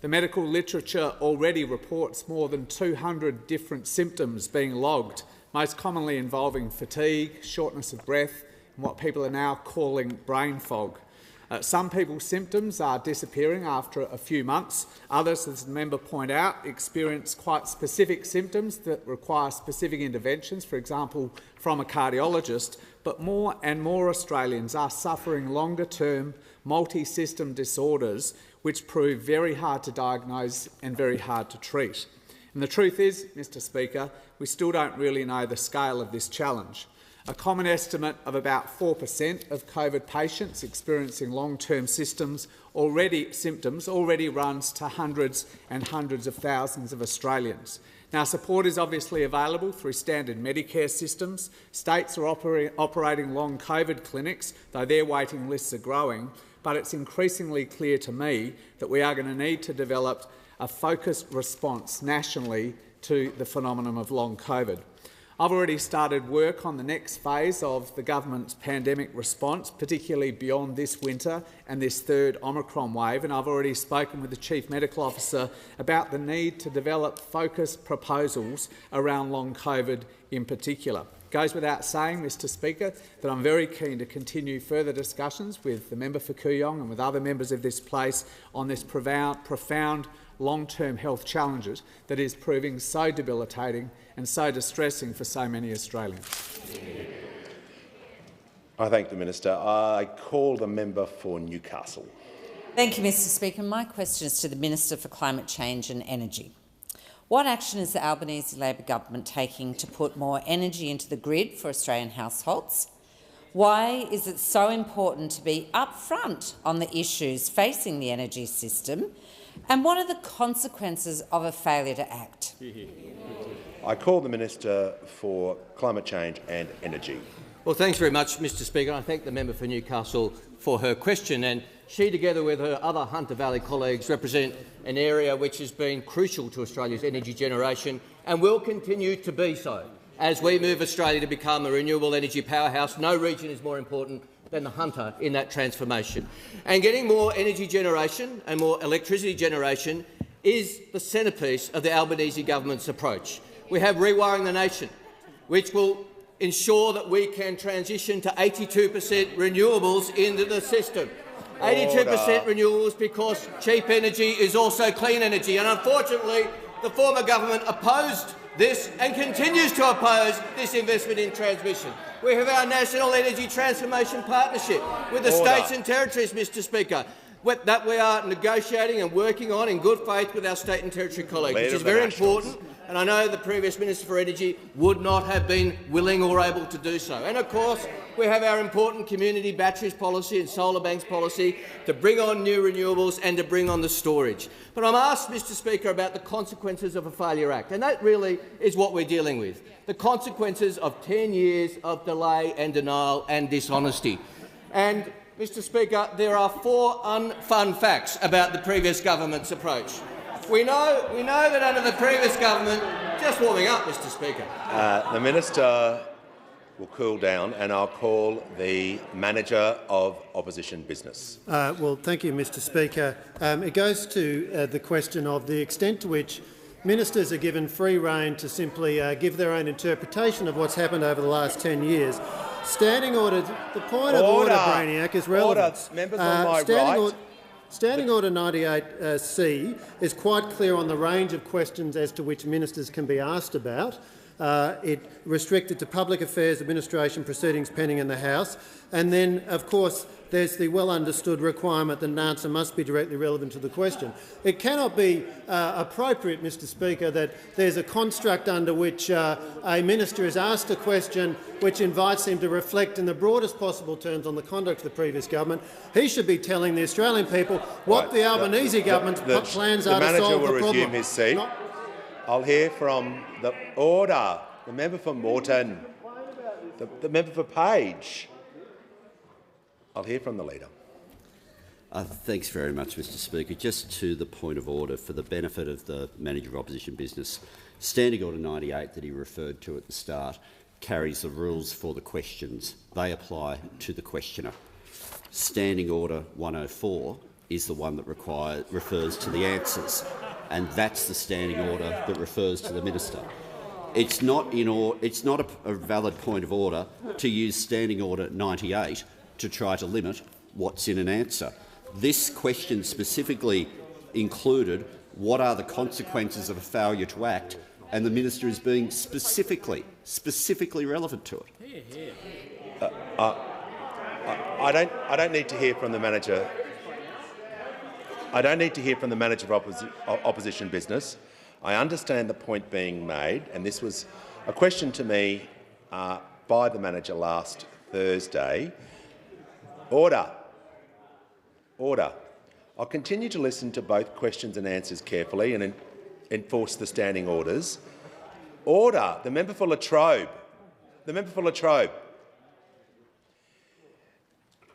The medical literature already reports more than 200 different symptoms being logged, most commonly involving fatigue, shortness of breath and what people are now calling brain fog. Some people's symptoms are disappearing after a few months. Others, as the member pointed out, experience quite specific symptoms that require specific interventions, for example, from a cardiologist. But more and more Australians are suffering longer-term multi-system disorders which prove very hard to diagnose and very hard to treat. And the truth is, Mr Speaker, we still don't really know the scale of this challenge. A common estimate of about 4% of COVID patients experiencing long-term symptoms already runs to hundreds and hundreds of thousands of Australians. Now, support is obviously available through standard Medicare systems. States are operating long COVID clinics, though their waiting lists are growing, but it's increasingly clear to me that we are going to need to develop a focused response nationally to the phenomenon of long COVID. I've already started work on the next phase of the government's pandemic response, particularly beyond this winter and this third Omicron wave, and I've already spoken with the Chief Medical Officer about the need to develop focused proposals around long COVID in particular. It goes without saying, Mr Speaker, that I'm very keen to continue further discussions with the member for Kooyong and with other members of this place on this profound long-term health challenges that is proving so debilitating and so distressing for so many Australians. I thank the minister. I call the member for Newcastle. Thank you, Mr Speaker. My question is to the Minister for Climate Change and Energy. What action is the Albanese Labor government taking to put more energy into the grid for Australian households? Why is it so important to be upfront on the issues facing the energy system? And what are the consequences of a failure to act? I call the Minister for Climate Change and Energy. Well, thanks very much, Mr Speaker. I thank the member for Newcastle for her question. And she, together with her other Hunter Valley colleagues, represent an area which has been crucial to Australia's energy generation and will continue to be so. As we move Australia to become a renewable energy powerhouse, no region is more important than the Hunter in that transformation. And getting more energy generation and more electricity generation is the centrepiece of the Albanese government's approach. We have Rewiring the Nation, which will ensure that we can transition to 82% renewables into the system. 82% renewables because cheap energy is also clean energy. And unfortunately, the former government opposed this and continues to oppose this investment in transmission. We have our National Energy Transformation Partnership with the states and territories, Mr Speaker, that we are negotiating and working on in good faith with our state and territory colleagues, which is very important and I know the previous Minister for Energy would not have been willing or able to do so. And of course, we have our important community batteries policy and solar banks policy to bring on new renewables and to bring on the storage. But I'm asked, Mr Speaker, about the consequences of a failure act, and that really is what we're dealing with, the consequences of 10 years of delay and denial and dishonesty. And, Mr Speaker, there are 4 unfun facts about the previous government's approach. We know that under the previous government, just warming up, Mr Speaker. The minister will cool down, and I'll call the manager of opposition business. Well, thank you, Mr Speaker. It goes to the question of the extent to which ministers are given free rein to simply give their own interpretation of what's happened over the last 10 years. Standing order, the point of order, Brainiac, is relevant. Order. Members on my right. Standing Order 98C is quite clear on the range of questions as to which ministers can be asked about. It restricted to public affairs administration proceedings pending in the House. And then, of course, there's the well-understood requirement that an answer must be directly relevant to the question. It cannot be appropriate, Mr Speaker, that there's a construct under which a minister is asked a question which invites him to reflect in the broadest possible terms on the conduct of the previous government. He should be telling the Australian people what the Albanese government's plans are to solve the problem. The manager will resume his seat. I'll hear from the order. The member for Moreton. The member for Page. I'll hear from the leader. Thanks very much, Mr Speaker. Just to the point of order, for the benefit of the Manager of Opposition Business, Standing Order 98 that he referred to at the start carries the rules for the questions. They apply to the questioner. Standing Order 104 is the one that refers to the answers, and that's the standing order that refers to the minister. It's not a valid point of order to use Standing Order 98 to try to limit what's in an answer. This question specifically included what are the consequences of a failure to act, and the minister is being specifically relevant to it. I don't need to hear from the manager. I don't need to hear from the manager of opposition business. I understand the point being made, and this was a question to me by the manager last Thursday. Order. Order. I'll continue to listen to both questions and answers carefully and enforce the standing orders. Order. The member for Latrobe. The member for Latrobe.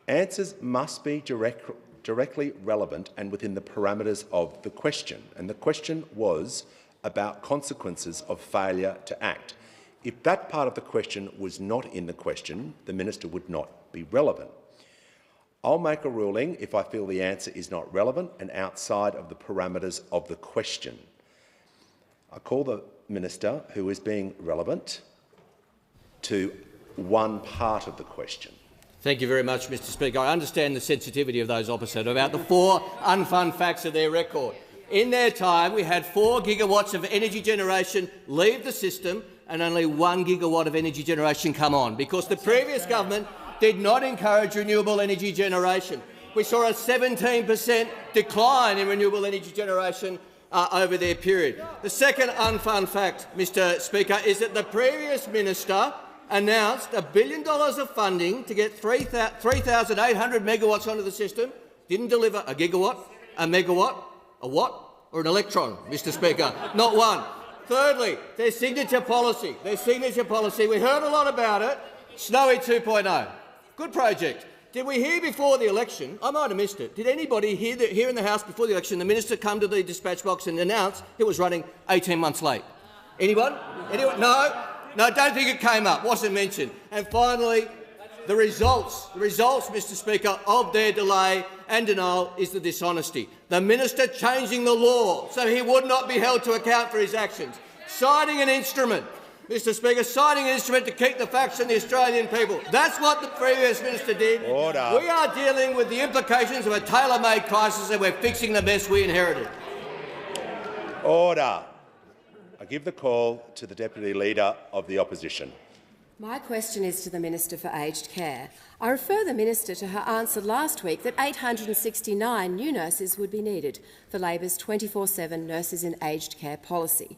Answers must be directly relevant and within the parameters of the question. And the question was about consequences of failure to act. If that part of the question was not in the question, the minister would not be relevant. I'll make a ruling if I feel the answer is not relevant and outside of the parameters of the question. I call the minister who is being relevant to one part of the question. Thank you very much, Mr Speaker. I understand the sensitivity of those opposite about the 4 unfun facts of their record. In their time, we had 4 gigawatts of energy generation leave the system and only 1 gigawatt of energy generation come on, because the previous government did not encourage renewable energy generation. We saw a 17% decline in renewable energy generation over their period. The second unfun fact, Mr Speaker, is that the previous minister announced $1 billion of funding to get 3,800 megawatts onto the system, didn't deliver a gigawatt, a megawatt, a watt or an electron, Mr Speaker. Not one. Thirdly, their signature policy. We heard a lot about it. Snowy 2.0. Good project. Did we hear before the election? I might have missed it. Did anybody here in the House before the election, the minister come to the dispatch box and announce it was running 18 months late? Anyone? Anyone? No, I don't think it came up. Wasn't mentioned. And finally, the results, Mr Speaker, of their delay and denial is the dishonesty. The minister changing the law so he would not be held to account for his actions, citing an instrument. Mr Speaker, citing an instrument to keep the facts in the Australian people. That's what the previous minister did. Order. We are dealing with the implications of a tailor-made crisis and we're fixing the mess we inherited. Order. I give the call to the Deputy Leader of the Opposition. My question is to the Minister for Aged Care. I refer the Minister to her answer last week that 869 new nurses would be needed for Labor's 24/7 Nurses in Aged Care policy.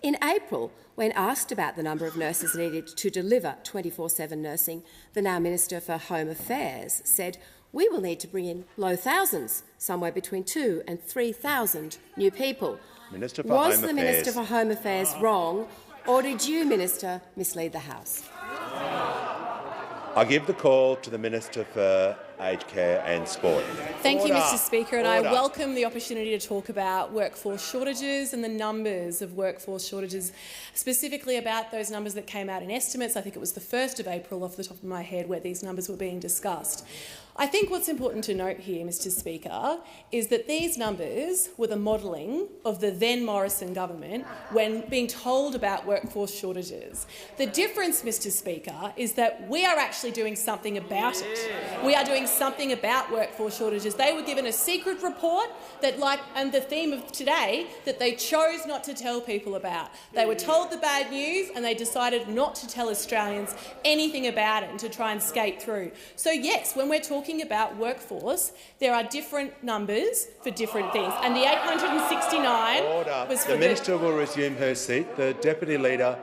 In April, when asked about the number of nurses needed to deliver 24/7 nursing, the now Minister for Home Affairs said, "We will need to bring in low thousands, somewhere between 2,000 and 3,000 new people." Minister for Was Home the Affairs. Minister for Home Affairs wrong, or did you, Minister, mislead the House? I give the call to the Minister for Aged Care and Sport. Thank you, Mr. Speaker, and I Order. welcome the opportunity to talk about workforce shortages and the numbers of workforce shortages, specifically about those numbers that came out in estimates. I think it was the 1st of April off the top of my head where these numbers were being discussed. I think what's important to note here, Mr. Speaker, is that these numbers were the modelling of the then Morrison government when being told about workforce shortages. The difference, Mr. Speaker, is that we are actually doing something about it. We are doing something about workforce shortages. They were given a secret report that, and the theme of today, that they chose not to tell people about. They were told the bad news and they decided not to tell Australians anything about it and to try and skate through. So yes, when we're talking about workforce, there are different numbers for different things, and the 869 was for the Minister will resume her seat. The Deputy Leader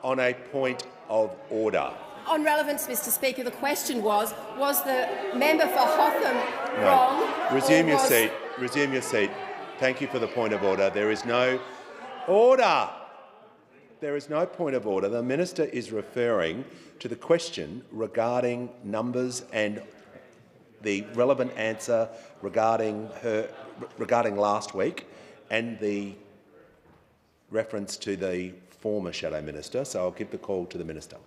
on a point of order. On relevance, Mr. Speaker, the question was the member for Hotham wrong? Resume your seat. Resume your seat. Thank you for the point of order. There is no order. There is no point of order. The Minister is referring to the question regarding numbers and the relevant answer regarding last week and the reference to the former Shadow Minister. So I'll give the call to the Minister.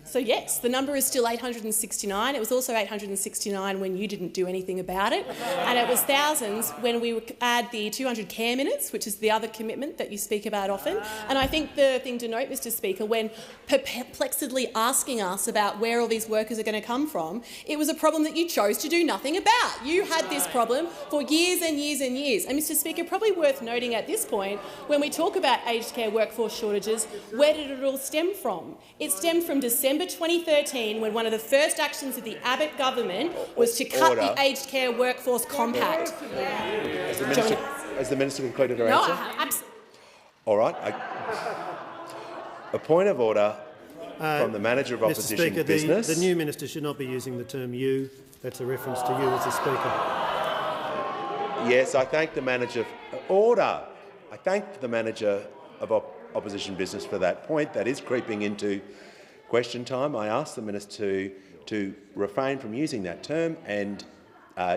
So yes, the number is still 869. It was also 869 when you didn't do anything about it, and it was thousands when we add the 200 care minutes, which is the other commitment that you speak about often. And I think the thing to note, Mr. Speaker, when perplexedly asking us about where all these workers are going to come from, it was a problem that you chose to do nothing about. You had this problem for years and years and years. And Mr. Speaker, probably worth noting at this point, when we talk about aged care workforce shortages, where did it all stem from? It stemmed from December 2013, when one of the first actions of the Abbott government was to cut the aged care workforce compact. Has the Minister concluded her answer? No, absolutely. All right. A point of order from the Manager of Opposition Mr. Speaker, Business. the new Minister should not be using the term you. That's a reference to you as a Speaker. Yes, I thank the Manager. Order. I thank the Manager of Opposition Business for that point. That is creeping into question time. I ask the Minister to refrain from using that term and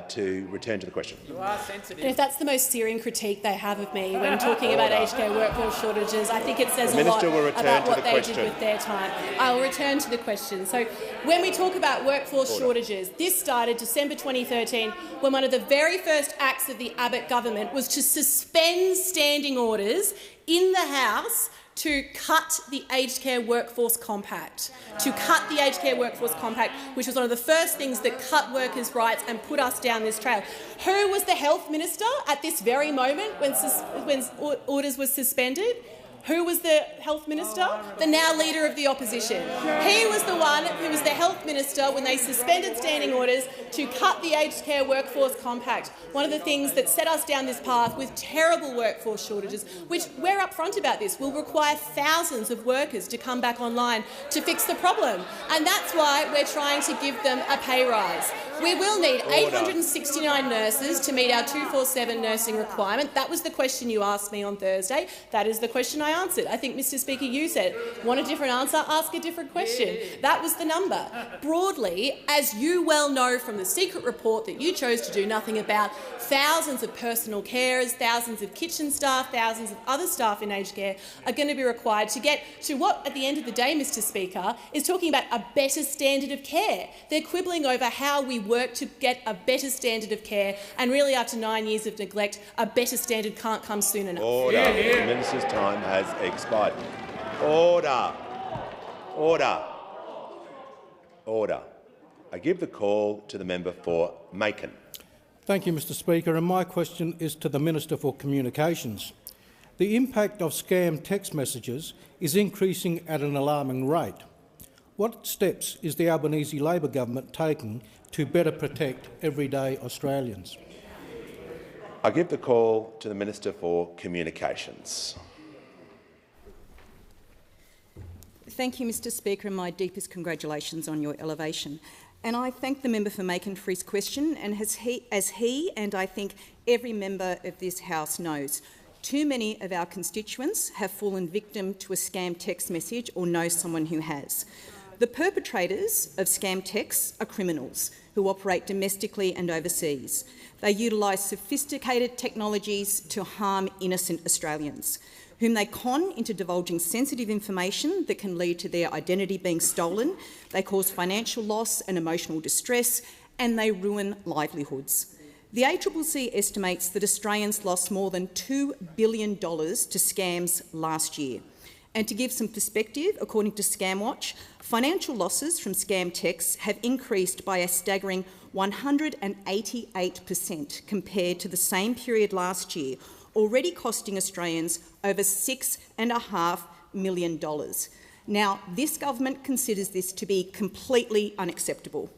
to return to the question. You are sensitive. If that's the most searing critique they have of me when talking about aged care workforce shortages, I think it says a lot about what they did with their time. I will return to the question. So when we talk about workforce shortages, this started December 2013 when one of the very first acts of the Abbott government was to suspend standing orders in the House to cut the aged care workforce compact, which was one of the first things that cut workers' rights and put us down this trail. Who was the Health Minister at this very moment when orders were suspended? Who was the Health Minister? The now Leader of the Opposition. He was the one who was the Health Minister when they suspended standing orders to cut the aged care workforce compact, one of the things that set us down this path with terrible workforce shortages, which we're upfront about this, will require thousands of workers to come back online to fix the problem. And that's why we're trying to give them a pay rise. We will need 869 nurses to meet our 24/7 nursing requirement. That was the question you asked me on Thursday. That is the question I answered. I think, Mr. Speaker, you said, want a different answer, ask a different question. That was the number. Broadly, as you well know from the secret report that you chose to do nothing about, thousands of personal carers, thousands of kitchen staff, thousands of other staff in aged care are going to be required to get to what, at the end of the day, Mr. Speaker, is talking about a better standard of care. They're quibbling over how we work to get a better standard of care, and really, after 9 years of neglect, a better standard can't come soon enough. Order. The Minister's time has expired. Order. Order. Order. I give the call to the member for Macon. Thank you, Mr. Speaker, and my question is to the Minister for Communications. The impact of scam text messages is increasing at an alarming rate. What steps is the Albanese Labor government taking to better protect everyday Australians? I give the call to the Minister for Communications. Thank you, Mr Speaker, and my deepest congratulations on your elevation. And I thank the member for making for his question, and as he and I think every member of this House knows, too many of our constituents have fallen victim to a scam text message or know someone who has. The perpetrators of scam texts are criminals who operate domestically and overseas. They utilise sophisticated technologies to harm innocent Australians, whom they con into divulging sensitive information that can lead to their identity being stolen. They cause financial loss and emotional distress, and they ruin livelihoods. The ACCC estimates that Australians lost more than $2 billion to scams last year. And to give some perspective, according to ScamWatch, financial losses from scam texts have increased by a staggering 188% compared to the same period last year, already costing Australians over $6.5 million. Now, this government considers this to be completely unacceptable.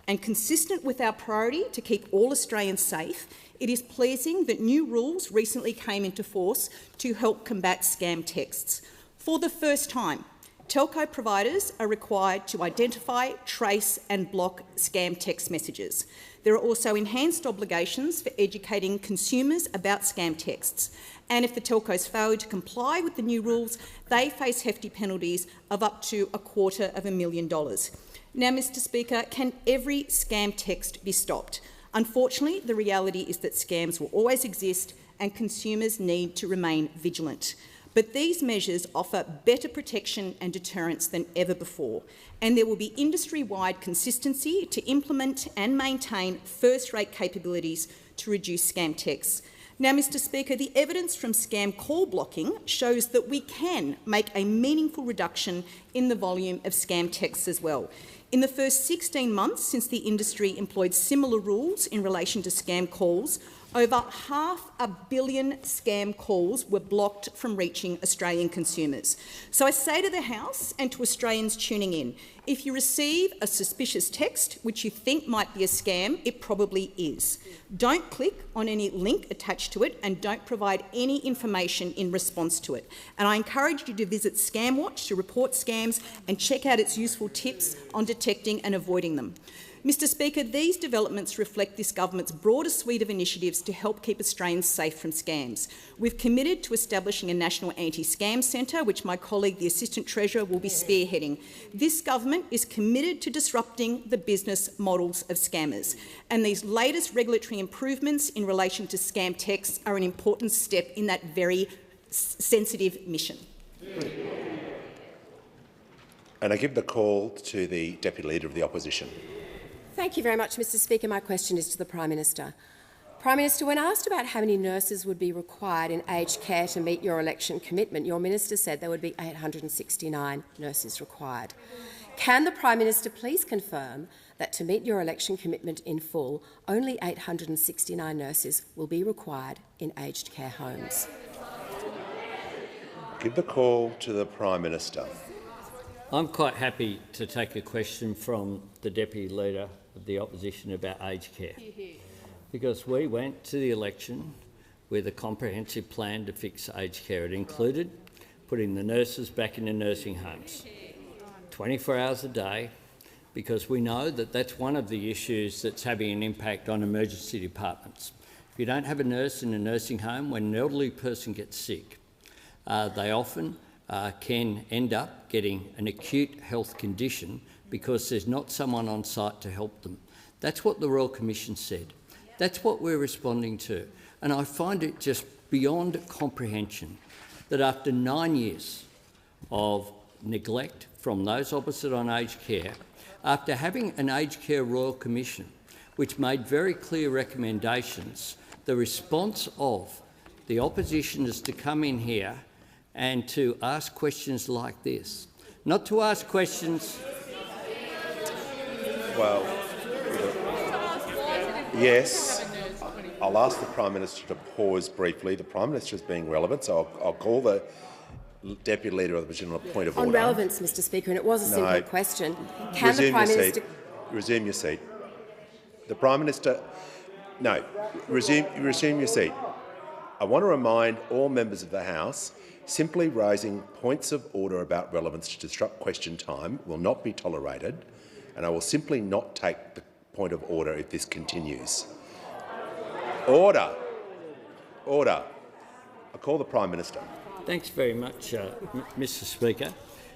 And consistent with our priority to keep all Australians safe, it is pleasing that new rules recently came into force to help combat scam texts. For the first time, telco providers are required to identify, trace and block scam text messages. There are also enhanced obligations for educating consumers about scam texts. And if the telcos fail to comply with the new rules, they face hefty penalties of up to $250,000. Now, Mr Speaker, can every scam text be stopped? Unfortunately, the reality is that scams will always exist and consumers need to remain vigilant. But these measures offer better protection and deterrence than ever before, and there will be industry-wide consistency to implement and maintain first-rate capabilities to reduce scam texts. Now, Mr Speaker, the evidence from scam call blocking shows that we can make a meaningful reduction in the volume of scam texts as well. In the first 16 months since the industry employed similar rules in relation to scam calls, over 500 million scam calls were blocked from reaching Australian consumers. So I say to the House and to Australians tuning in, if you receive a suspicious text which you think might be a scam, it probably is. Don't click on any link attached to it and don't provide any information in response to it. And I encourage you to visit ScamWatch to report scams and check out its useful tips on detecting and avoiding them. Mr Speaker, these developments reflect this government's broader suite of initiatives to help keep Australians safe from scams. We've committed to establishing a national anti-scam centre, which my colleague, the Assistant Treasurer, will be spearheading. This government is committed to disrupting the business models of scammers, and these latest regulatory improvements in relation to scam texts are an important step in that very sensitive mission. And I give the call to the Deputy Leader of the Opposition. Thank you very much, Mr Speaker. My question is to the Prime Minister. Prime Minister, when asked about how many nurses would be required in aged care to meet your election commitment, your minister said there would be 869 nurses required. Can the Prime Minister please confirm that to meet your election commitment in full, only 869 nurses will be required in aged care homes? Give the call to the Prime Minister. I'm quite happy to take a question from the Deputy Leader of the Opposition about aged care, because we went to the election with a comprehensive plan to fix aged care. It included putting the nurses back into nursing homes, 24 hours a day, because we know that that's one of the issues that's having an impact on emergency departments. If you don't have a nurse in a nursing home, when an elderly person gets sick, they often can end up getting an acute health condition because there's not someone on site to help them. That's what the Royal Commission said. That's what we're responding to. And I find it just beyond comprehension that after 9 years of neglect from those opposite on aged care, after having an aged care Royal Commission which made very clear recommendations, the response of the opposition is to come in here and to ask questions like this. Not to ask questions... Well, yes, I'll ask the Prime Minister to pause briefly. The Prime Minister is being relevant, so I'll call the Deputy Leader of the Opposition on a point of order. On relevance, Mr Speaker, and it was a simple question. Can the Prime Minister... Resume your seat. The Prime Minister... No, resume your seat. I want to remind all members of the House Simply raising points of order about relevance to disrupt question time will not be tolerated, and I will simply not take the point of order if this continues. Order. Order. I call the Prime Minister. Thanks very much, Mr Speaker.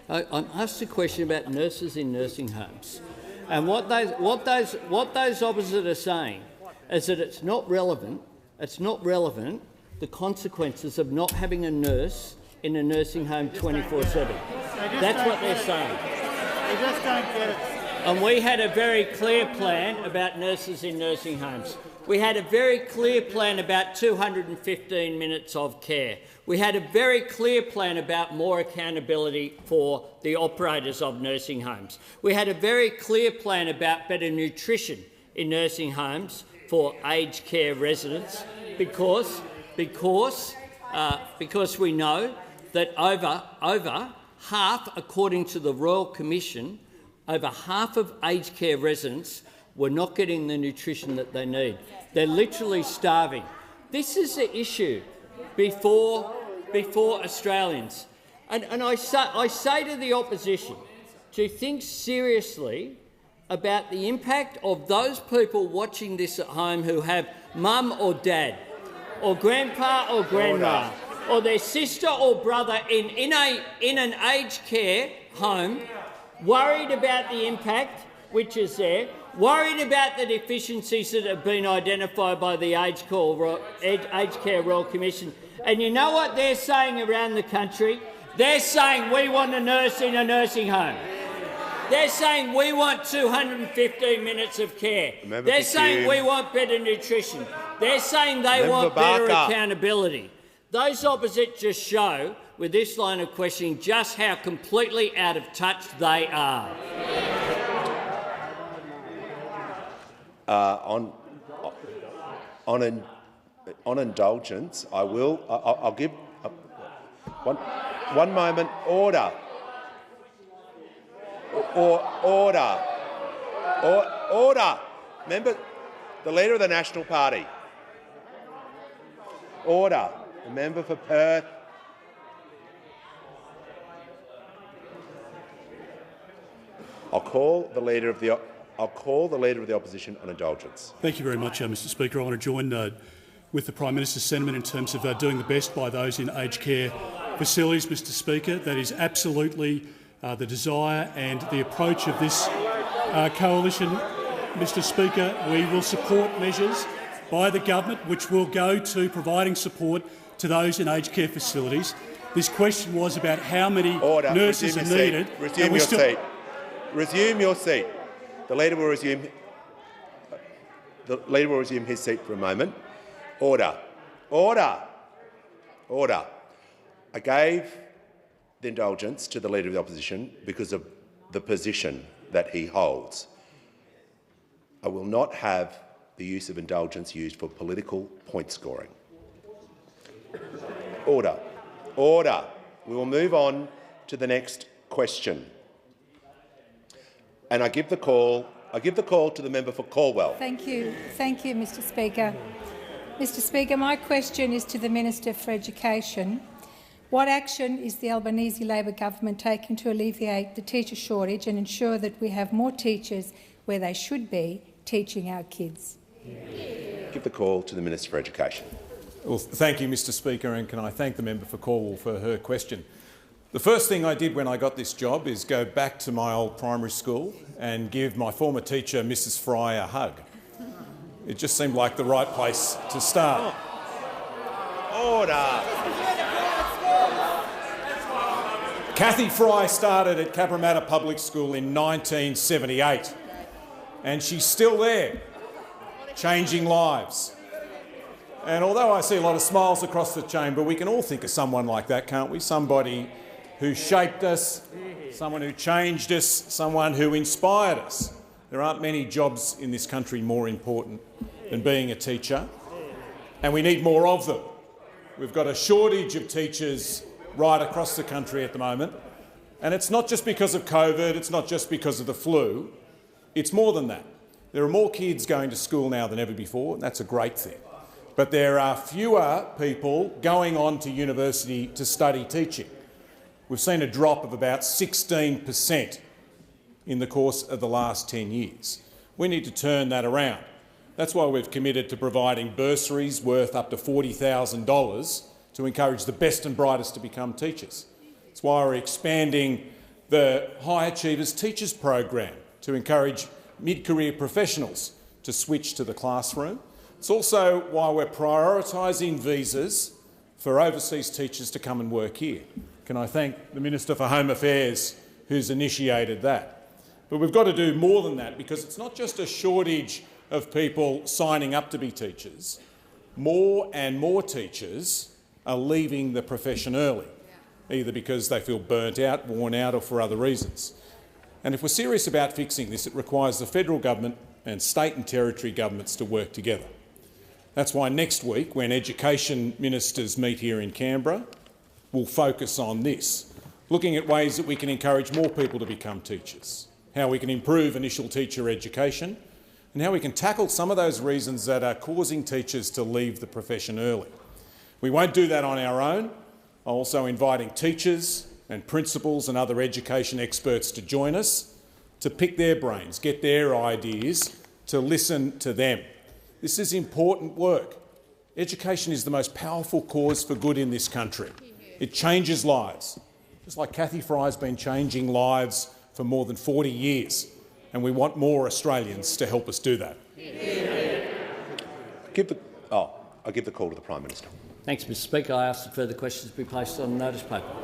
I'm asked a question about nurses in nursing homes, and what those opposite are saying is that it's not relevant. It's not relevant the consequences of not having a nurse in a nursing home 24/7. That's what they're saying. They just don't get it. And we had a very clear plan about nurses in nursing homes. We had a very clear plan about 215 minutes of care. We had a very clear plan about more accountability for the operators of nursing homes. We had a very clear plan about better nutrition in nursing homes for aged care residents, because we know that over half, according to the Royal Commission, over half of aged care residents were not getting the nutrition that they need. They're literally starving. This is the issue before Australians. And I say to the opposition to think seriously about the impact of those people watching this at home who have mum or dad or grandpa or grandma or their sister or brother in an aged care home, worried about the impact which is there, worried about the deficiencies that have been identified by the Aged Care Royal Commission. And you know what they're saying around the country? They're saying we want a nurse in a nursing home. They're saying we want 215 minutes of care. They're saying we want better nutrition. They're saying they want better accountability. Those opposite just show, with this line of questioning, just how completely out of touch they are. On indulgence, I'll give one moment. Order. Order. Member, the Leader of the National Party. Order. The member for Perth. I'll call the Leader of the Opposition on indulgence. Thank you very much, Mr Speaker. I want to join with the Prime Minister's sentiment in terms of doing the best by those in aged care facilities, Mr Speaker. That is absolutely the desire and the approach of this coalition, Mr Speaker. We will support measures by the government which will go to providing support to those in aged care facilities. This question was about how many nurses are needed. Resume your seat. Resume your seat. The Leader will resume his seat for a moment. Order. Order. Order. I gave the indulgence to the Leader of the Opposition because of the position that he holds. I will not have the use of indulgence used for political point scoring. Order. Order. We will move on to the next question. And I give the call to the member for Calwell. Thank you, Mr Speaker. Mr Speaker, my question is to the Minister for Education. What action is the Albanese Labor government taking to alleviate the teacher shortage and ensure that we have more teachers where they should be teaching our kids? Give the call to the Minister for Education. Well, thank you, Mr Speaker, and can I thank the member for Calwell for her question. The first thing I did when I got this job is go back to my old primary school and give my former teacher, Mrs Fry, a hug. It just seemed like the right place to start. Order. Kathy Fry started at Cabramatta Public School in 1978, and she's still there, changing lives. And although I see a lot of smiles across the chamber, we can all think of someone like that, can't we? Somebody who shaped us, someone who changed us, someone who inspired us. There aren't many jobs in this country more important than being a teacher, and we need more of them. We've got a shortage of teachers right across the country at the moment, and it's not just because of COVID, it's not just because of the flu, it's more than that. There are more kids going to school now than ever before, and that's a great thing. but there are fewer people going on to university to study teaching. We've seen a drop of about 16% in the course of the last 10 years. We need to turn that around. That's why we've committed to providing bursaries worth up to $40,000 to encourage the best and brightest to become teachers. That's why we're expanding the High Achievers Teachers Program to encourage mid-career professionals to switch to the classroom. It's also why we're prioritising visas for overseas teachers to come and work here. Can I thank the Minister for Home Affairs who's initiated that? But we've got to do more than that, because it's not just a shortage of people signing up to be teachers. More and more teachers are leaving the profession early, either because they feel burnt out, worn out, or for other reasons. And if we're serious about fixing this, it requires the federal government and state and territory governments to work together. That's why next week, when education ministers meet here in Canberra, we'll focus on this, looking at ways that we can encourage more people to become teachers, how we can improve initial teacher education, and how we can tackle some of those reasons that are causing teachers to leave the profession early. We won't do that on our own. I'm also inviting teachers and principals and other education experts to join us, to pick their brains, get their ideas, to listen to them. This is important work. Education is the most powerful cause for good in this country. It changes lives, just like Kathy Fry's been changing lives for more than 40 years, and we want more Australians to help us do that. I'll give the call to the Prime Minister. Thanks, Mr Speaker. I ask that further questions be placed on the notice paper.